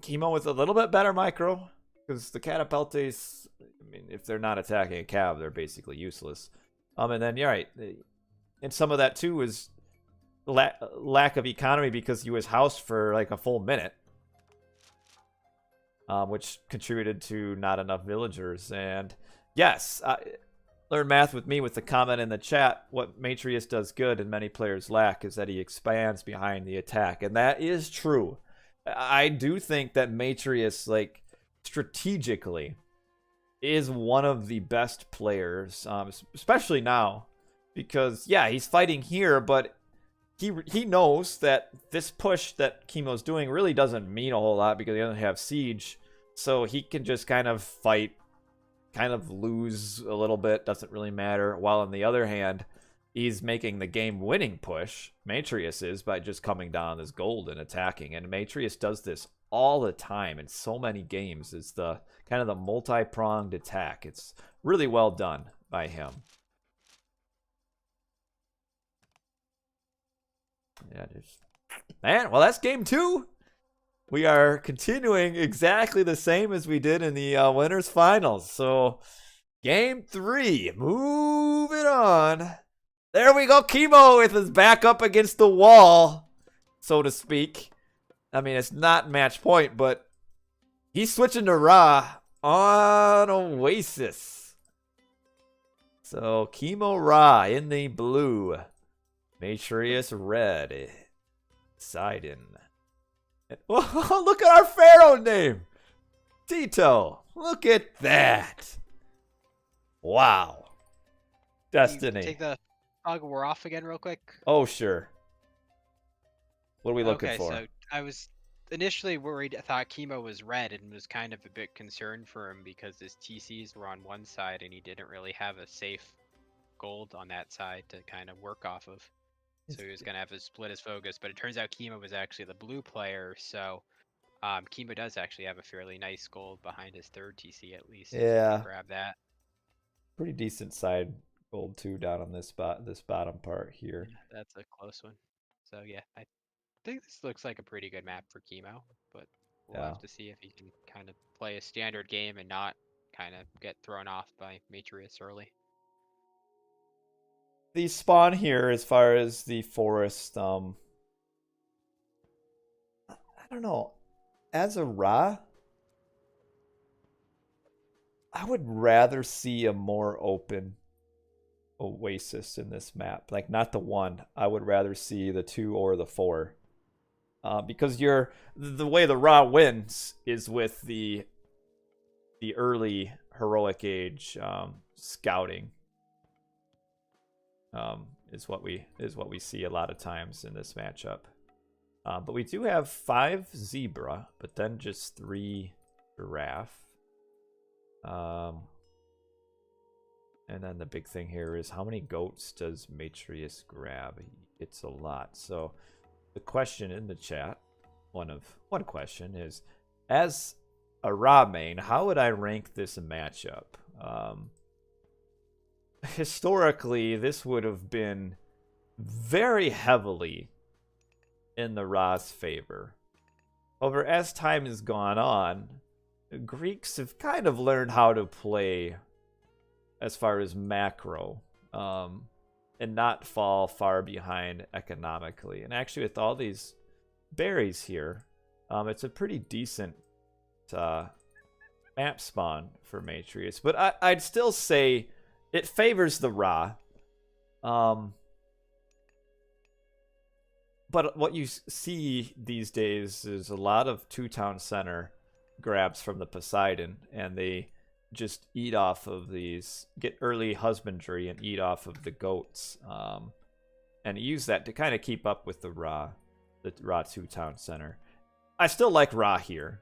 Kimo with a little bit better micro, because the Catapultes, I mean, if they're not attacking a cav, they're basically useless. And then you're right, and some of that too is lack of economy because he was housed for like a full minute, which contributed to not enough villagers. And yes, learn math with me with the comment in the chat. What Matreiuss does good and many players lack is that he expands behind the attack, and that is true. I do think that Matreiuss, like, strategically is one of the best players, especially now, because yeah, he's fighting here, but he knows that this push that Kimo's doing really doesn't mean a whole lot because he doesn't have siege, so he can just kind of fight, kind of lose a little bit, doesn't really matter. While on the other hand, he's making the game-winning push, Matreiuss is, by just coming down this gold and attacking. And Matreiuss does this all the time in so many games. It's the kind of the multi-pronged attack. It's really well done by him. Yeah, man, well, that's game 2. We are continuing exactly the same as we did in the winners finals. So game 3, moving on. There we go, Kimo with his back up against the wall, so to speak. I mean, it's not match point, but he's switching to Ra on Oasis. So Kimo Ra in the blue, Matreiuss red, Poseidon. Oh, look at our pharaoh name, Tito. Look at that. Wow. Destiny. Take the fog war off again real quick. Oh, sure. What are we looking for? Okay, so I was initially worried. I thought Kimo was red and was kind of a bit concerned for him because his TCs were on one side and he didn't really have a safe gold on that side to kind of work off of. So he was going to have to split his focus, but it turns out Kimo was actually the blue player, so Kimo does actually have a fairly nice gold behind his third TC at least. Yeah. So grab that. Pretty decent side gold too down on this spot, this bottom part here. Yeah, that's a close one. So yeah, I think this looks like a pretty good map for Kimo, but we'll have to see if he can kind of play a standard game and not kind of get thrown off by Matreiuss early. The spawn here, as far as the forest, I don't know. As a Ra, I would rather see a more open Oasis in this map. Like, not the 1. I would rather see the 2 or the 4. Because the way the Ra wins is with the early heroic age scouting. Is what we see a lot of times in this matchup. But we do have 5 zebra, but then just 3 giraffe. And then the big thing here is how many goats does Matreiuss grab? It's a lot. So the question in the chat, one question is, as a Ra main, how would I rank this matchup? historically, this would have been very heavily in the Ra's favor. However, as time has gone on, the Greeks have kind of learned how to play as far as macro, and not fall far behind economically. And actually, with all these berries here, it's a pretty decent map spawn for Matreiuss. But I'd still say it favors the Ra. But what you see these days is a lot of two-town center grabs from the Poseidon, and they just eat off of these, get early husbandry and eat off of the goats, and use that to kind of keep up with the Ra two-town center. I still like Ra here.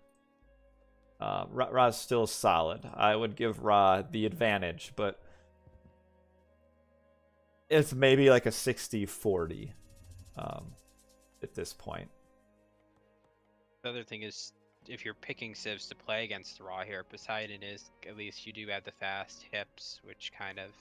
Ra's still solid. I would give Ra the advantage, but it's maybe like a 60-40 at this point. The other thing is, if you're picking civs to play against Ra here, Poseidon is, at least you do have the fast hips, which kind of,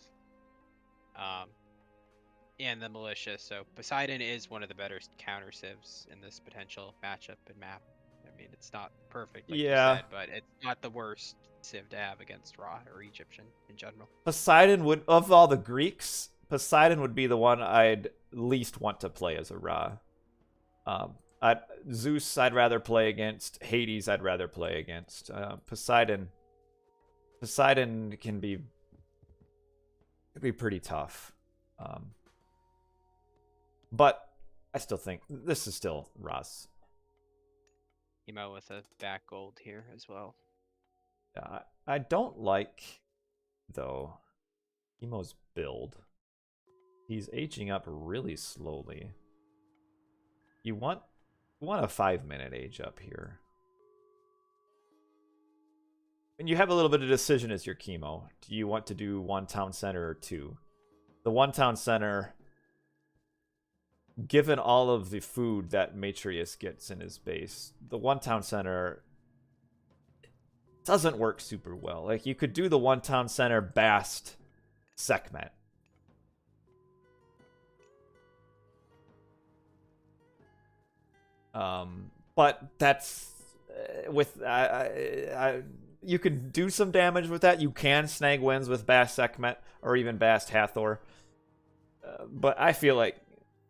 and the militia. So Poseidon is one of the better counter civs in this potential matchup and map. I mean, it's not perfect, like you said, but it's not the worst civ to have against Ra or Egyptian in general. Poseidon would, of all the Greeks, Poseidon would be the one I'd least want to play as a Ra. Zeus I'd rather play against. Hades I'd rather play against. Poseidon can be pretty tough. But I still think this is still Ra's. Kimo with a back gold here as well. I don't like, though, Kimo's build. He's aging up really slowly. You want a 5-minute age up here. And you have a little bit of decision as your Kimo. Do you want to do one town center or two? The one town center, given all of the food that Matreiuss gets in his base, the one town center doesn't work super well. Like, you could do the one town center Bast Sekhmet. But that's with you can do some damage with that. You can snag wins with Bast Sekhmet or even Bast Hathor. But I feel like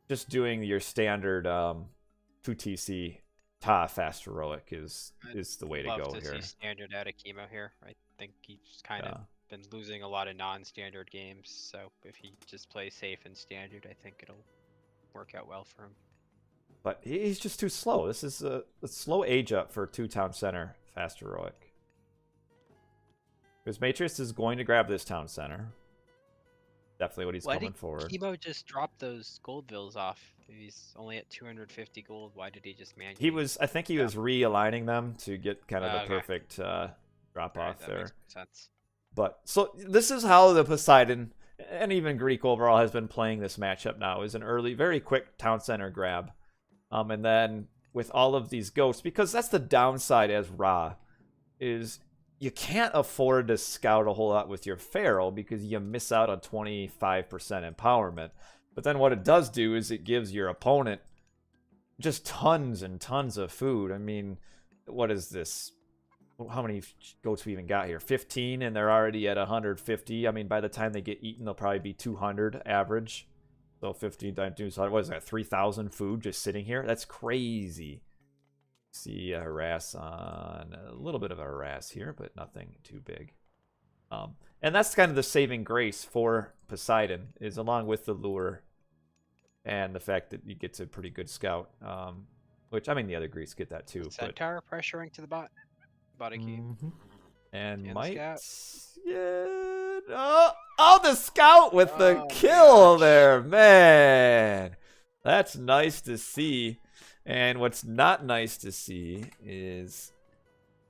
just doing your standard 2TC Ta fast heroic is the way to go here. See standard out of Kimo here. I think he's kind of been losing a lot of non-standard games. So if he just plays safe and standard, I think it'll work out well for him. But he's just too slow. This is a slow age up for two-town center fast heroic. Because Matreiuss is going to grab this town center. Definitely what he's coming forward. Why did Kimo just drop those gold bills off? He's only at 250 gold. Why did he just manually? I think he was realigning them to get kind of the perfect drop off there. Makes sense. But so this is how the Poseidon and even Greek overall has been playing this matchup now, is an early, very quick town center grab. And then with all of these ghosts, because that's the downside as Ra, is you can't afford to scout a whole lot with your Pharaoh because you miss out on 25% empowerment. But then what it does do is it gives your opponent just tons and tons of food. I mean, what is this? How many goats we even got here? 15, and they're already at 150. I mean, by the time they get eaten, they'll probably be 200 average. So 15 times 2, so what is that? 3,000 food just sitting here? That's crazy. See a harass on a little bit of a harass here, but nothing too big. And that's kind of the saving grace for Poseidon, is along with the lure and the fact that he gets a pretty good scout. Which, I mean, the other Greeks get that too. Centaur pressuring to the bot. Bot a key. And might... Yeah. Oh, the scout with the kill there, man. That's nice to see. And what's not nice to see is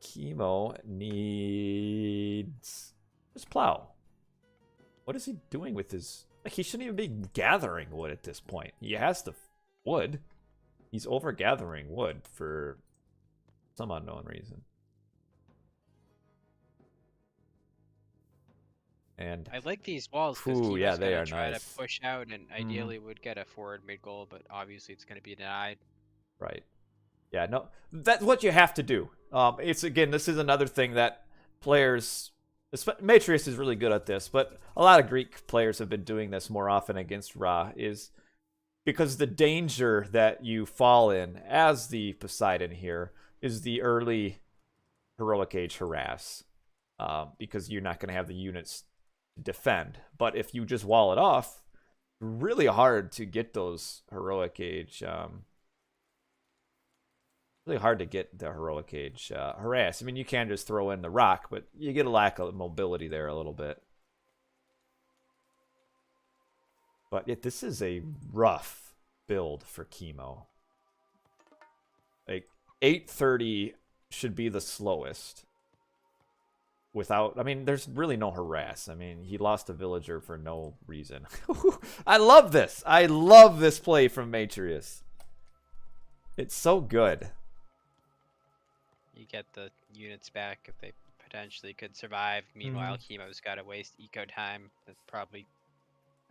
Kimo needs his plow. What is he doing with his... Like, he shouldn't even be gathering wood at this point. He has the wood. He's over gathering wood for some unknown reason. And I like these walls because ooh, yeah, Kimo's they gonna are try nice. to push out and ideally would get a forward mid goal, but obviously it's gonna be denied. Right. Yeah, no, that's what you have to do. It's again, this is another thing that players, Matreiuss is really good at this, but a lot of Greek players have been doing this more often against Ra, is because the danger that you fall in as the Poseidon here is the early heroic age harass, because you're not going to have the units to defend. But if you just wall it off, really hard to get those heroic age. Really hard to get the heroic age harass. I mean, you can just throw in the rock, but you get a lack of mobility there a little bit. But this is a rough build for Kimo. Like 830 should be the slowest. Without, I mean, there's really no harass. I mean, he lost a villager for no reason. I love this. I love this play from Matreiuss. It's so good. You get the units back if they potentially could survive. Meanwhile, Kimo's got to waste eco time that probably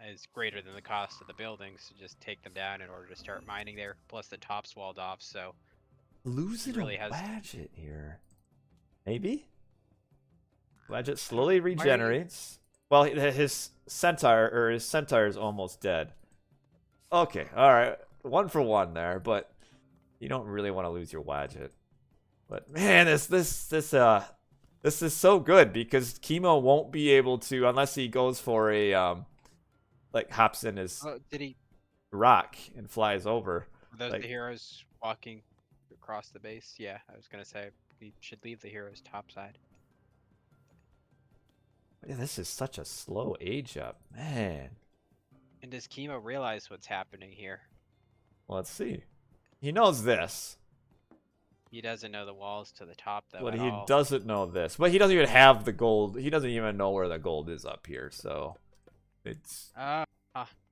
is greater than the cost of the buildings to just take them down in order to start mining there. Plus the top's walled off, so Losing really a has Wadget here. Maybe? Wadget slowly regenerates. Well, his centaur is almost dead. Okay, alright. 1 for 1 there, but you don't really want to lose your Wadget. But man, this is so good because Kimo won't be able to, unless he goes for a like hops in his rock and flies over. Were those like, the heroes walking across the base? Yeah, I was gonna say we should leave the heroes topside. Yeah, this is such a slow age up, man. And does Kimo realize what's happening here? Let's see. He knows this. He doesn't know the walls to the top, though. But he doesn't know this. But he doesn't even have the gold. He doesn't even know where the gold is up here. So it's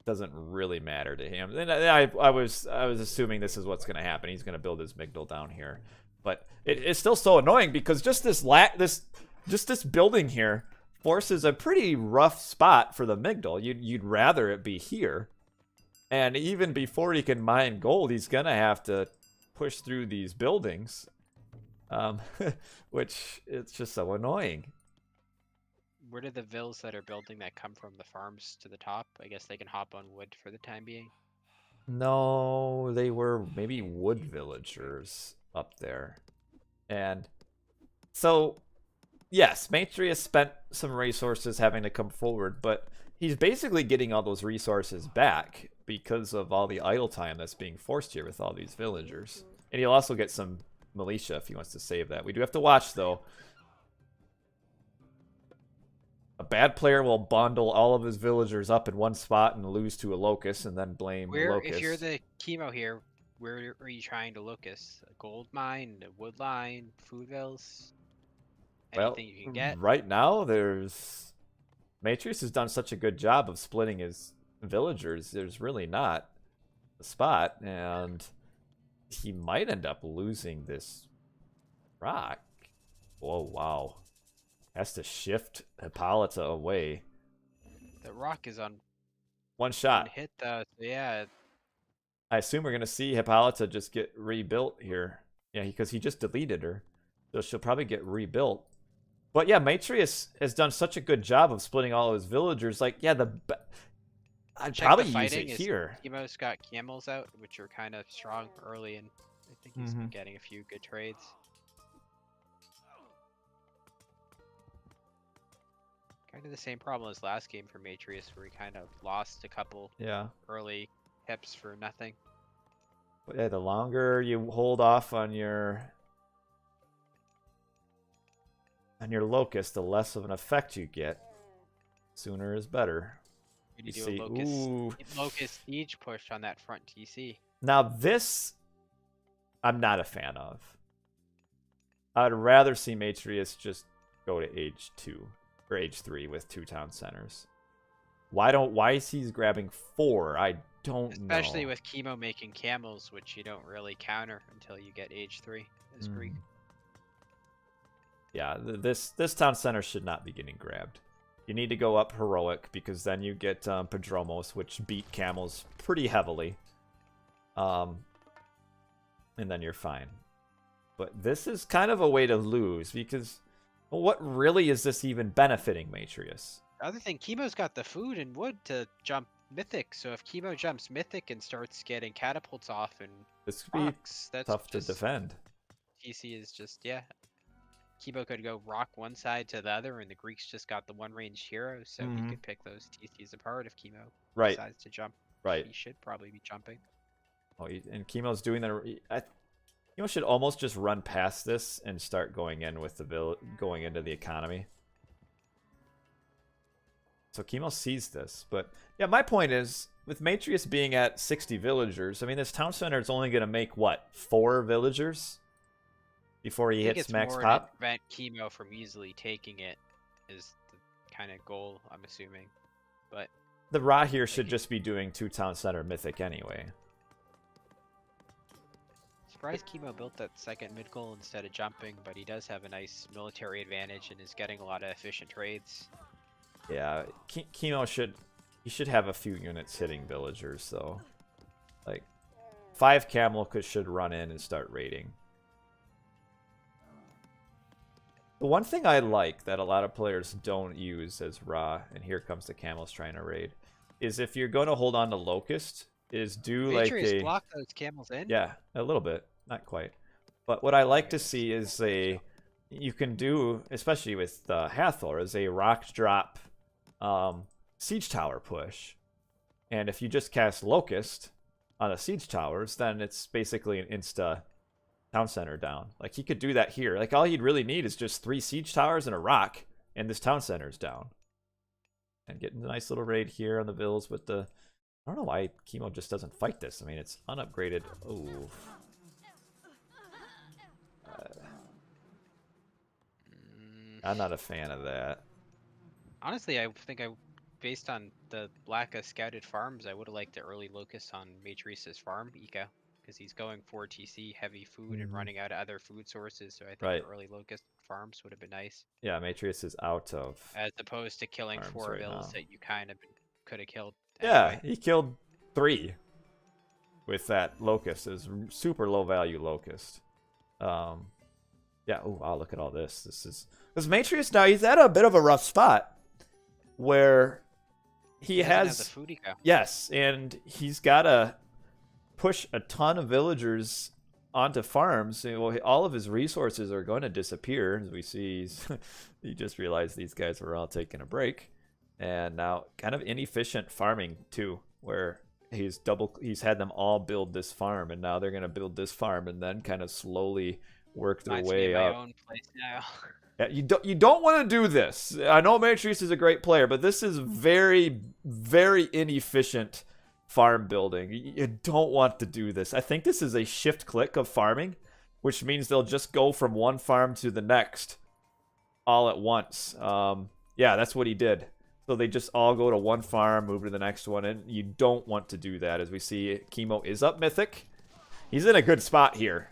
doesn't really matter to him. And I was assuming this is what's going to happen. He's going to build his Migdal down here. But it's still so annoying because just this building here forces a pretty rough spot for the Migdal. You'd rather it be here. And even before he can mine gold, he's going to have to push through these buildings, which it's just so annoying. Where do the vills that are building that come from the farms to the top? I guess they can hop on wood for the time being. No, they were maybe wood villagers up there. And so, yes, Matreiuss spent some resources having to come forward, but he's basically getting all those resources back because of all the idle time that's being forced here with all these villagers. And he'll also get some militia if he wants to save that. We do have to watch, though. A bad player will bundle all of his villagers up in one spot and lose to a locust and then blame the locust. If you're the Kimo here, where are you trying to locust? A gold mine, a wood line, food vills? Anything you can get? Right now, Matreiuss has done such a good job of splitting his villagers. There's really not a spot, and he might end up losing this rock. Oh, wow. Has to shift Hippolyta away. The rock is on one shot. Hit though, yeah. I assume we're gonna see Hippolyta just get rebuilt here. Yeah, because he just deleted her, so she'll probably get rebuilt. But yeah, Matreiuss has done such a good job of splitting all of his villagers. Like, yeah, I'd probably use it here. Kimo's got camels out, which are kind of strong early, and I think he's been getting a few good trades. Kind of the same problem as last game for Matreiuss, where he kind of lost a couple early hips for nothing. But yeah, the longer you hold off on your locust, the less of an effect you get. Sooner is better. You see, locust siege push on that front TC. Now this, I'm not a fan of. I'd rather see Matreiuss just go to age 2 or age 3 with 2 town centers. Why is he grabbing 4? I don't know. Especially with Kimo making camels, which you don't really counter until you get age 3 as Greek. Yeah, this town center should not be getting grabbed. You need to go up heroic because then you get Prodromos, which beat camels pretty heavily. And then you're fine. But this is kind of a way to lose because well, what really is this even benefiting Matreiuss? The other thing, Kimo's got the food and wood to jump Mythic, so if Kimo jumps Mythic and starts getting catapults off and This could be rocks, that's tough to just, defend. TC is just, yeah. Kimo could go rock one side to the other, and the Greeks just got the one-ranged hero, so he could pick those TCs apart if Kimo decides to jump. Right. He should probably be jumping. Oh, and Kimo's doing that. Kimo should almost just run past this and start going in with the going into the economy. So Kimo sees this, but yeah, my point is with Matreiuss being at 60 villagers, I mean this town center is only going to make what 4 villagers before he hits max more pop. To prevent Kimo from easily taking it is the kind of goal, I'm assuming. But the Ra here should just be doing 2 town center mythic anyway. Surprised Kimo built that second mid goal instead of jumping, but he does have a nice military advantage and is getting a lot of efficient trades. Yeah, Kimo should have a few units hitting villagers though. Like 5 camel should run in and start raiding. The one thing I like that a lot of players don't use as Ra, and here comes the camels trying to raid, is if you're going to hold on to Locust, is do like a block those camels in. Yeah, a little bit, not quite. But what I like to see is you can do, especially with Hathor, is a rock drop siege tower push. And if you just cast Locust on the siege towers, then it's basically an insta town center down. Like he could do that here. Like all he'd really need is just 3 siege towers and a rock, and this town center's down. And getting a nice little raid here on the vills with the. I don't know why Kimo just doesn't fight this. I mean, it's unupgraded. Oh. I'm not a fan of that. Honestly, I think based on the lack of scouted farms, I would have liked the early Locust on Matreiuss's farm, Eco, because he's going for TC, heavy food, and running out of other food sources, so I think the early Locust farms would have been nice. Yeah, Matreiuss is out of as opposed to killing 4 vills that you kind of could have killed. Yeah, anyway. he killed 3 with that Locust. Is super low value Locust. Yeah. Oh wow, look at all this. This is because Matreiuss now he's at a bit of a rough spot where he has the food eco. Yes, and he's got to push a ton of villagers onto farms. Well, all of his resources are going to disappear. As we see, he just realized these guys were all taking a break. And now kind of inefficient farming too, where he's had them all build this farm, and now they're going to build this farm and then kind of slowly work their way up. My own place now. Yeah, you don't want to do this. I know Matreiuss is a great player, but this is very, very inefficient farm building. You don't want to do this. I think this is a shift click of farming, which means they'll just go from one farm to the next all at once. Yeah, that's what he did. So they just all go to one farm, move to the next one, and you don't want to do that. As we see, Kimo is up Mythic. He's in a good spot here.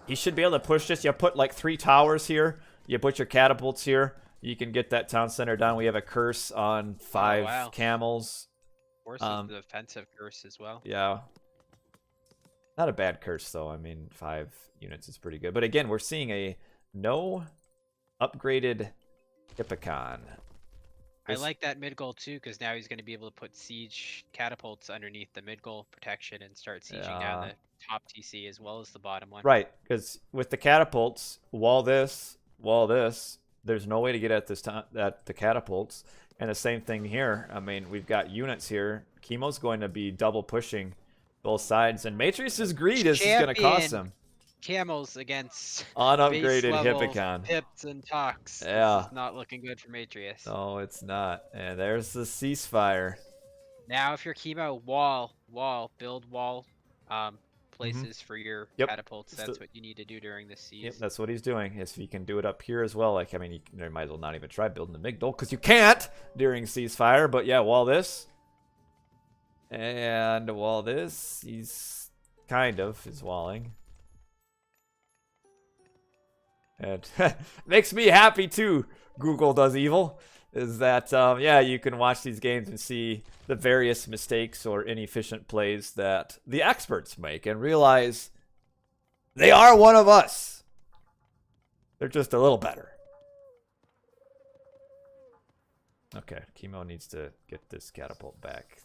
He should be able to push this. You put like 3 towers here. You put your catapults here. You can get that town center down. We have a curse on 5 camels. Of course, the defensive curse as well. Yeah. Not a bad curse, though. I mean, 5 units is pretty good. But again, we're seeing a no upgraded Hippocon. I like that mid goal too, because now he's going to be able to put siege catapults underneath the mid goal protection and start sieging down the top TC as well as the bottom one. Right, because with the catapults, wall this, there's no way to get at the catapults. And the same thing here. I mean, we've got units here. Kimo's going to be double pushing both sides, and Matreiuss's greed is going to cost him. Camels against unupgraded Hippocon. Pips and Tox. Yeah. This is not looking good for Matreiuss. No, it's not. And there's the ceasefire. Now, if you're Kimo, build wall places for your catapults. That's what you need to do during the siege. Yep, that's what he's doing. If he can do it up here as well. Like, I mean, you might as well not even try building the Migdol, because you can't during ceasefire. But yeah, wall this. And wall this. He's kind of is walling. And makes me happy too. Google does evil, is that, yeah, you can watch these games and see the various mistakes or inefficient plays that the experts make and realize they are one of us. They're just a little better. Okay, Kimo needs to get this catapult back.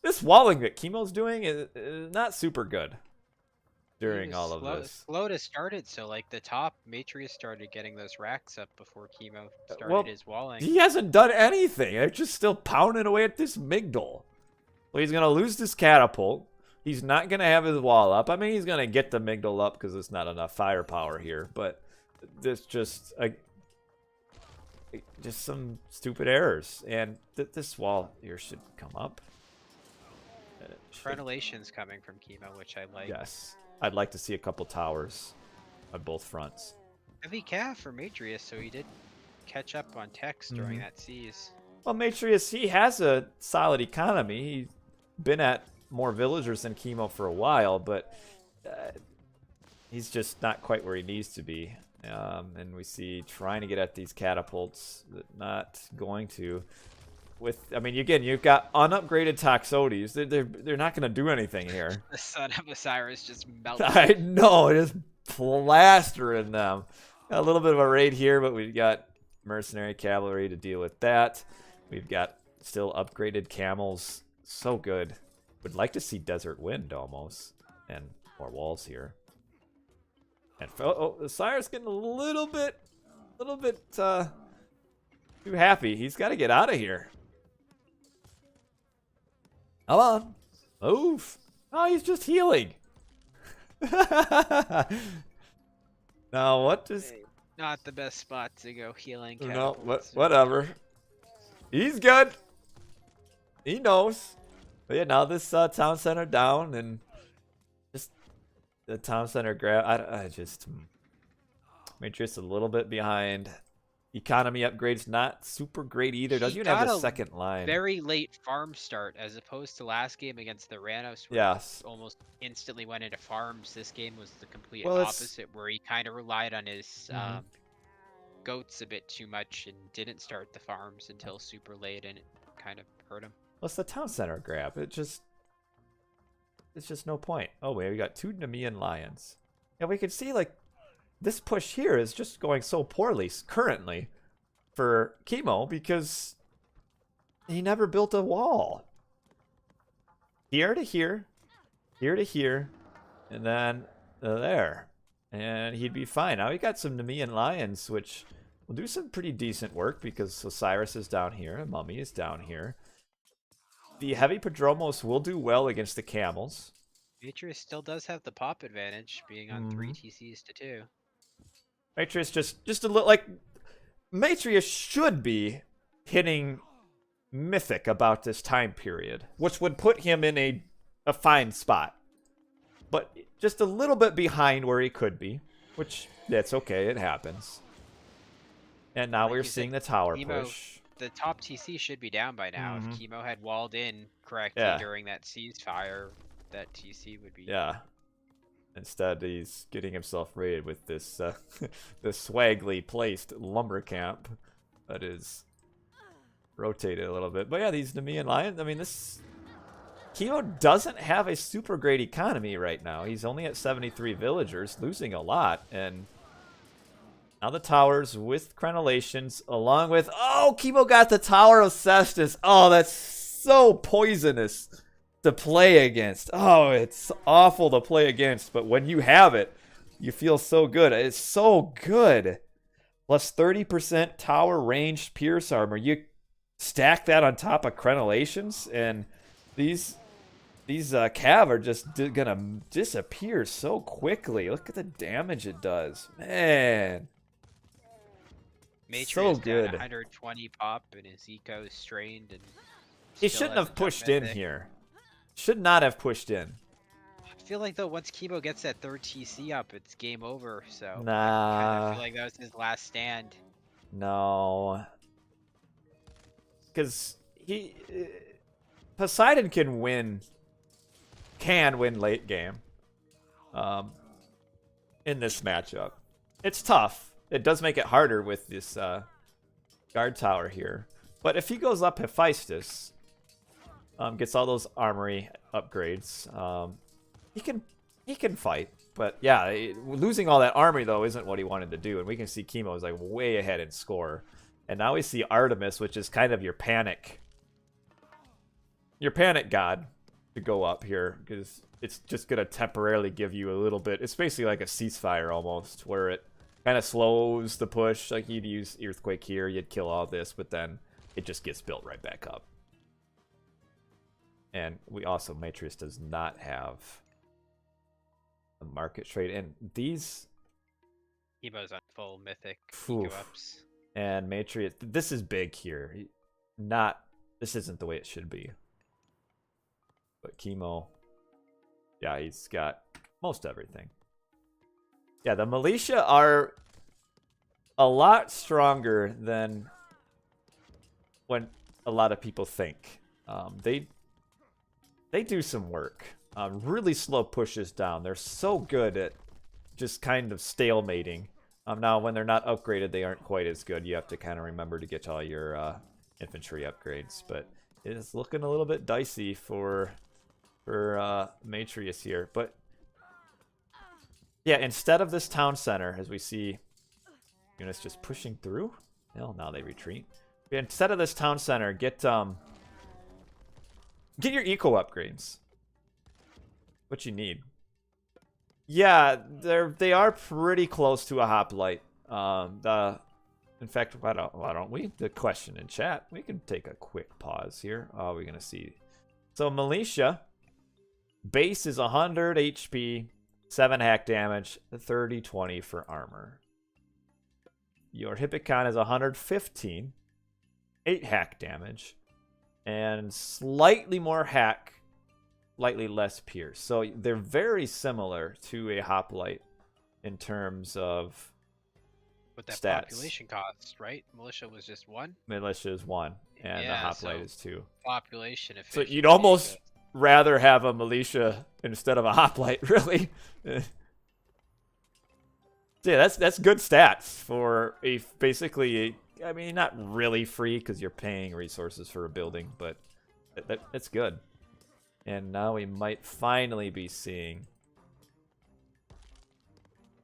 This walling that Kimo's doing is not super good during all of this. Slow to start it, so like the top Matreiuss started getting those racks up before Kimo started his walling. He hasn't done anything. They're just still pounding away at this Migdal. Well, he's gonna lose this catapult. He's not gonna have his wall up. I mean, he's gonna get the Migdal up because there's not enough firepower here. But this just some stupid errors, and this wall here should come up. Crenellation's coming from Kimo, which I like. Yes, I'd like to see a couple towers on both fronts. Heavy cav for Matreiuss, so he did catch up on techs during that siege. Well, Matreiuss, he has a solid economy. He's been at more villagers than Kimo for a while, but he's just not quite where he needs to be. And we see trying to get at these catapults, not going to. I mean, again, you've got unupgraded Toxotes. They're not going to do anything here. The son of Osiris just melted. I know, just plastering them. Got a little bit of a raid here, but we've got mercenary cavalry to deal with that. We've got still upgraded camels. So good. Would like to see Desert Wind almost, and more walls here. And Osiris getting a little bit too happy. He's got to get out of here. Come on. Move. Oh, he's just healing. Now, what does... Not the best spot to go healing. No, whatever. He's good. He knows. But yeah, now this town center down, and just the town center grab. I just... Matreiuss a little bit behind. Economy upgrades not super great either. Doesn't even have the second line. Very late farm start as opposed to last game against the Oranos. Yes. Almost instantly went into farms. This game was the complete opposite, where he kind of relied on his goats a bit too much and didn't start the farms until super late, and it kind of hurt him. Well, it's the town center grab. It's just no point. Oh wait, we got 2 Nemean lions. Yeah, we can see like this push here is just going so poorly currently for Kimo because he never built a wall. Here to here, here to here, and then there. And he'd be fine. Now he got some Nemean lions, which will do some pretty decent work because Osiris is down here and Mummy is down here. The heavy Prodromos will do well against the camels. Matreiuss still does have the pop advantage, being on 3 TCs to 2. Matreiuss just a little like Matreiuss should be hitting Mythic about this time period, which would put him in a fine spot. But just a little bit behind where he could be, which that's okay, it happens. And now we're seeing the tower push. The top TC should be down by now. If Kimo had walled in correctly during that ceasefire, that TC would be... Yeah. Instead, he's getting himself raided with this this swaggly placed lumber camp that is rotated a little bit. But yeah, these Nemean lions, I mean, this... Kimo doesn't have a super great economy right now. He's only at 73 villagers, losing a lot. And now the towers with crenellations, along with... Oh, Kimo got the Tower of Cestus. Oh, that's so poisonous to play against. Oh, it's awful to play against, but when you have it, you feel so good. It's so good. Plus 30% tower ranged pierce armor. You stack that on top of crenellations, and these cav are just gonna disappear so quickly. Look at the damage it does, man. Matreiuss so good. 120 pop, and his eco is strained, and he shouldn't have pushed in here. Should not have pushed in. I feel like though once Kimo gets that 3rd TC up, it's game over. So nah. I kind of feel like that was his last stand. No, because Poseidon can win late game. In this matchup, it's tough. It does make it harder with this guard tower here. But if he goes up Hephaestus, gets all those armory upgrades, he can fight. But yeah, losing all that army though isn't what he wanted to do, and we can see Kimo is like way ahead in score. And now we see Artemis, which is kind of your panic god, to go up here, because it's just gonna temporarily give you a little bit. It's basically like a ceasefire almost, where it kind of slows the push. Like you'd use Earthquake here, you'd kill all this, but then it just gets built right back up. And we also, Matreiuss does not have a market trade, and these Kimo's on full mythic Oof. eco-ups. And Matreiuss, this is big here. This isn't the way it should be. But Kimo, yeah, he's got most everything. Yeah, the militia are a lot stronger than when a lot of people think. They do some work. Really slow pushes down. They're so good at just kind of stalemating. Now, when they're not upgraded, they aren't quite as good. You have to kind of remember to get all your infantry upgrades. But it is looking a little bit dicey for Matreiuss here. But yeah, instead of this town center, as we see units just pushing through, well, now they retreat. Instead of this town center, get your eco upgrades. What you need. Yeah, they are pretty close to a hoplite. In fact, why don't we? The question in chat. We can take a quick pause here. Oh, we're gonna see. So militia base is 100 HP, 7 hack damage, 30/20 for armor. Your Hippicon is 115, 8 hack damage, and slightly more hack, slightly less pierce. So they're very similar to a hoplite in terms of But that stats. population cost, right? Militia was just 1. Militia is 1, and the hoplite is 2. Population So efficiency. you'd almost rather have a militia instead of a hoplite, really. Yeah, that's good stats for basically I mean, not really free because you're paying resources for a building, but that's good. And now we might finally be seeing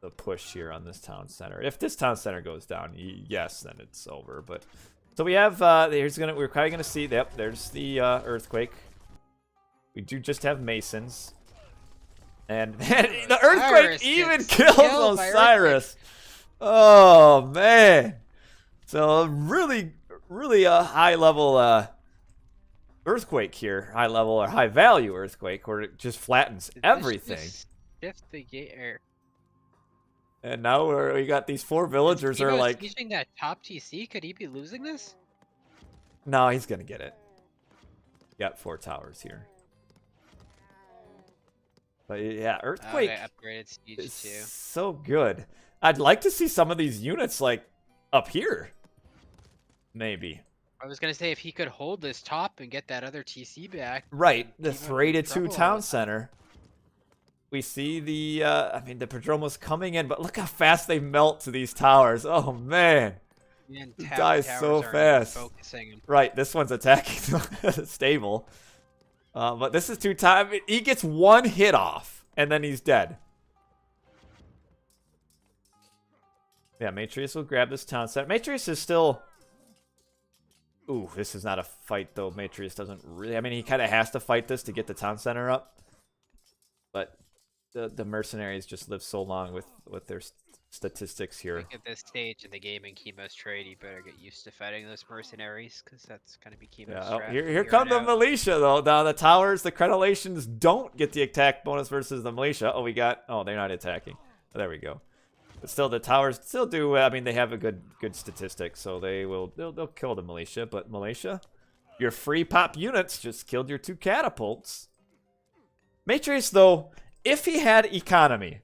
the push here on this town center. If this town center goes down, yes, then it's over. But so we have we're probably gonna see. Yep, there's the earthquake. We do just have masons, and the earthquake even kills Osiris. Oh man! So really a high level earthquake here, high level or high value earthquake, where it just flattens everything. Shift the gate. And now we got these 4 villagers are like, using that top TC. Could he be losing this? no, he's gonna get it. Got 4 towers here. But yeah, earthquake upgraded siege is too. so good. I'd like to see some of these units like up here. Maybe. I was gonna say if he could hold this top and get that other TC back. Right, the Kimo 3-2 town with center. We see the, I mean, the Prodromo's coming in, but look how fast they melt to these towers. Oh, man. Man, He dies so fast. Right, this one's attacking the stable. But this is 2 times. He gets 1 hit off, and then he's dead. Yeah, Matreiuss will grab this town center. Matreiuss is still... Ooh, this is not a fight, though. Matreiuss doesn't really... I mean, he kind of has to fight this to get the town center up. But the mercenaries just live so long with their statistics here. At this stage in the game in Kimo's trade, you better get used to fighting those mercenaries, because that's going to be Kimo's strat. Here come the militia, though. Now, the towers, the crenellations don't get the attack bonus versus the militia. Oh, they're not attacking. Oh, there we go. But still, the towers still do. I mean, they have a good statistic, so they'll kill the militia. But militia, your free pop units just killed your 2 catapults. Matreiuss, though, if he had economy,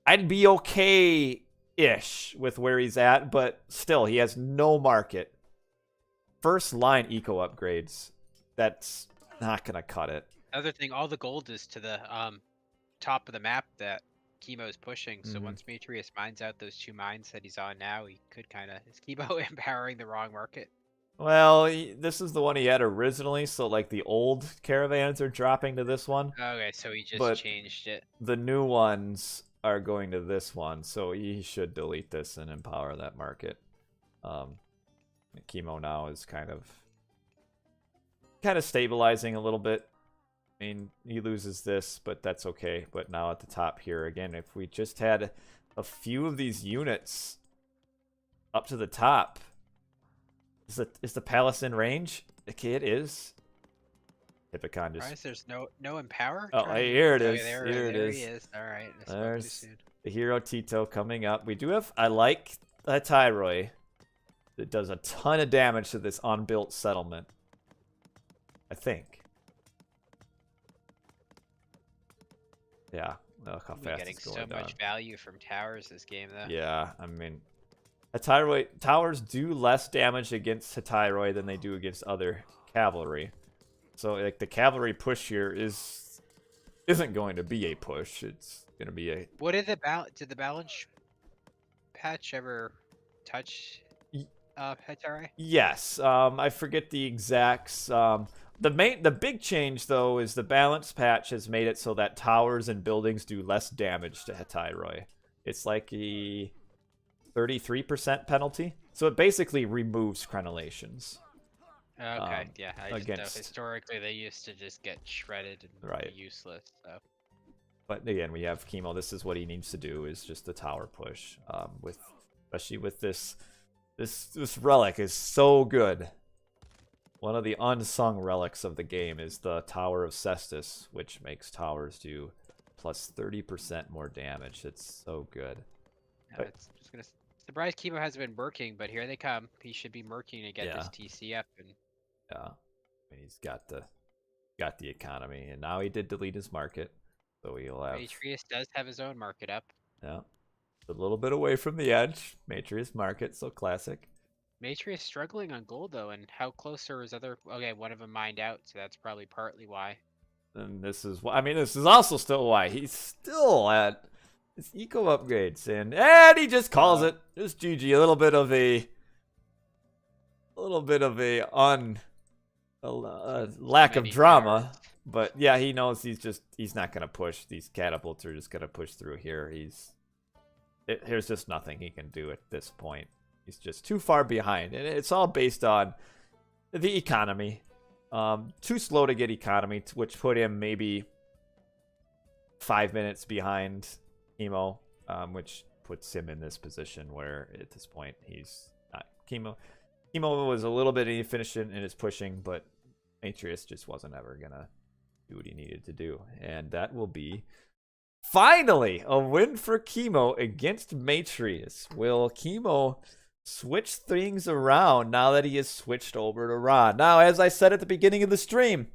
I'd be okay-ish with where he's at, but still, he has no market. First line eco upgrades, that's not gonna cut it. Other thing, all the gold is to the top of the map that Kimo's pushing. So once Matreiuss mines out those 2 mines that he's on now, he could kind of is Kimo empowering the wrong market. Well, this is the one he had originally, so like the old caravans are dropping to this one. Okay, so he just But changed it. the new ones are going to this one, so he should delete this and empower that market. Kimo now is kind of stabilizing a little bit. I mean, he loses this, but that's okay. But now at the top here, again, if we just had a few of these units up to the top. Is the palace in range? Okay, it is. Hippocon just... Surprised there's no empower? Oh, here it is. Okay, Here it is. he is. All right. I spoke too There's soon. the hero Tito coming up. We do have... I like the Tyroi. That does a ton of damage to this unbuilt settlement. I think. Yeah. Look how We're fast getting it's going so down. much value from towers this game, though. Yeah, I mean... Tyroi towers do less damage against Tyroi than they do against other cavalry. So like the cavalry push here isn't going to be a push. It's going to be a... What did the balance patch ever touch Hetare? Yes. I forget the exacts. The big change though is the balance patch has made it so that towers and buildings do less damage to Tyroi. It's like a 33% penalty. So it basically removes crenellations. Okay, yeah. I just know against... historically they used to just get shredded and be useless. So. But again, we have Kimo. This is what he needs to do, is just the tower push. Especially with this relic is so good. One of the unsung relics of the game is the Tower of Cestus, which makes towers do plus 30% more damage. It's so good. Yeah, it's just gonna surprise Kimo hasn't been murking, but here they come. He should be murking to get this TC up. And yeah, he's got the economy, and now he did delete his market, so he'll have... Matreiuss does have his own market up. Yeah, a little bit away from the edge. Matreiuss market, so classic. Matreiuss struggling on gold though, and how close are his other? Okay, one of them mined out, so that's probably partly why. And this is why. I mean, this is also still why he's still at his eco upgrades, and he just calls it just GG. A little bit of a lack of drama, but yeah, he knows he's not gonna push. These catapults are just gonna push through here. There's just nothing he can do at this point. He's just too far behind, and it's all based on the economy. Too slow to get economy, which put him maybe 5 minutes behind Kimo, which puts him in this position where at this point he's not... Kimo was a little bit inefficient in his pushing, but Matreiuss just wasn't ever gonna do what he needed to do, and that will be finally a win for Kimo against Matreiuss. Will Kimo switch things around now that he has switched over to Ra? Now, as I said at the beginning of the stream,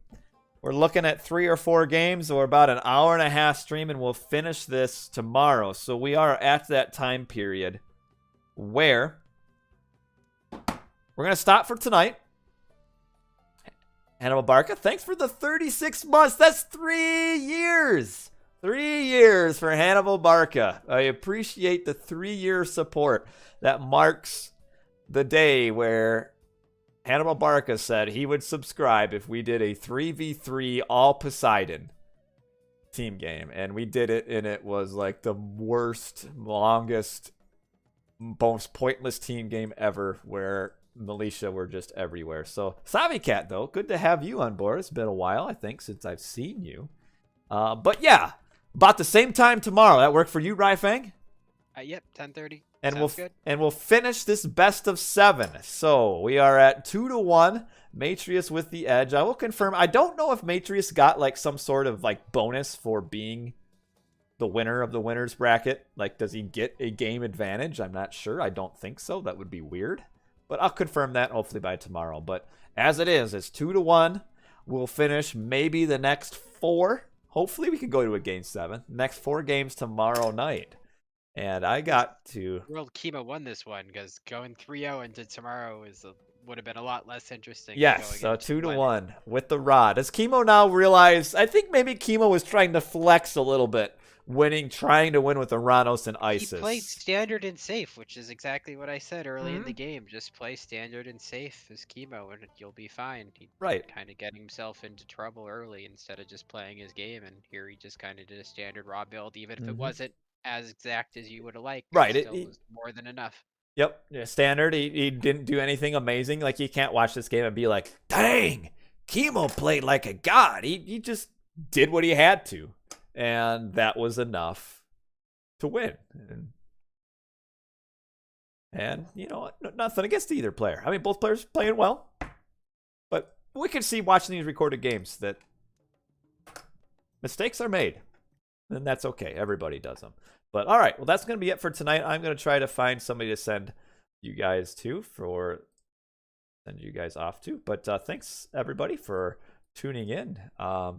we're looking at 3 or 4 games or about an hour and a half stream, and we'll finish this tomorrow. So we are at that time period where we're going to stop for tonight. Hannibal Barca, thanks for the 36 months. That's 3 years. 3 years for Hannibal Barca. I appreciate the 3-year support. That marks the day where Hannibal Barca said he would subscribe if we did a 3v3 all Poseidon team game. And we did it, and it was like the worst, longest, most pointless team game ever, where militia were just everywhere. So, Savicat, though, good to have you on board. It's been a while, I think, since I've seen you. But yeah, about the same time tomorrow. That work for you, RyFang? Yep, 10:30. And we'll finish this best of 7. So we are at 2-1. Matreiuss with the edge. I will confirm. I don't know if Matreiuss got like some sort of like bonus for being the winner of the winners bracket. Like, does he get a game advantage? I'm not sure. I don't think so. That would be weird. But I'll confirm that hopefully by tomorrow. But as it is, it's 2-1. We'll finish maybe the next 4. Hopefully we can go to a game 7. Next 4 games tomorrow night. And I got to... World Kimo won this one, because going 3-0 into tomorrow would have been a lot less interesting. Yes, so 2-1 with the rod. Does Kimo now realize... I think maybe Kimo was trying to flex a little bit trying to win with Oranos and He played Isis. standard and safe, which is exactly what I said early in the Mhm. game. Just play standard and safe as Kimo, and you'll be fine. He Right. kind of getting himself into trouble early instead of just playing his game, and here he just kind of did a standard raw build, even if it Mhm. wasn't as exact as you would have liked. It Right. still was more than enough. Yep. Yeah, standard. He didn't do anything amazing. Like, you can't watch this game and be like, dang, Kimo played like a god. He just did what he had to. And that was enough to win. And you know, nothing against either player. I mean, both players playing well. But we can see watching these recorded games that mistakes are made. And that's okay. Everybody does them. But all right, well, that's going to be it for tonight. I'm going to try to find somebody to send you guys off to. But thanks everybody for tuning in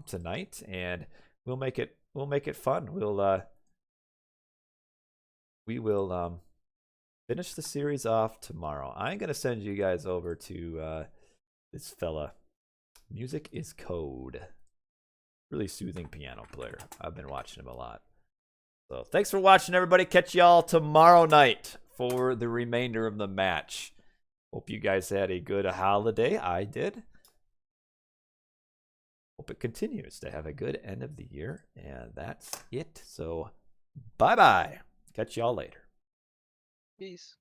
tonight, and we'll make it fun. We will finish the series off tomorrow. I'm going to send you guys over to this fella. Music is Code. Really soothing piano player. I've been watching him a lot. So thanks for watching, everybody. Catch y'all tomorrow night for the remainder of the match. Hope you guys had a good holiday. I did. Hope it continues to have a good end of the year. And that's it. So bye-bye. Catch y'all later. Peace.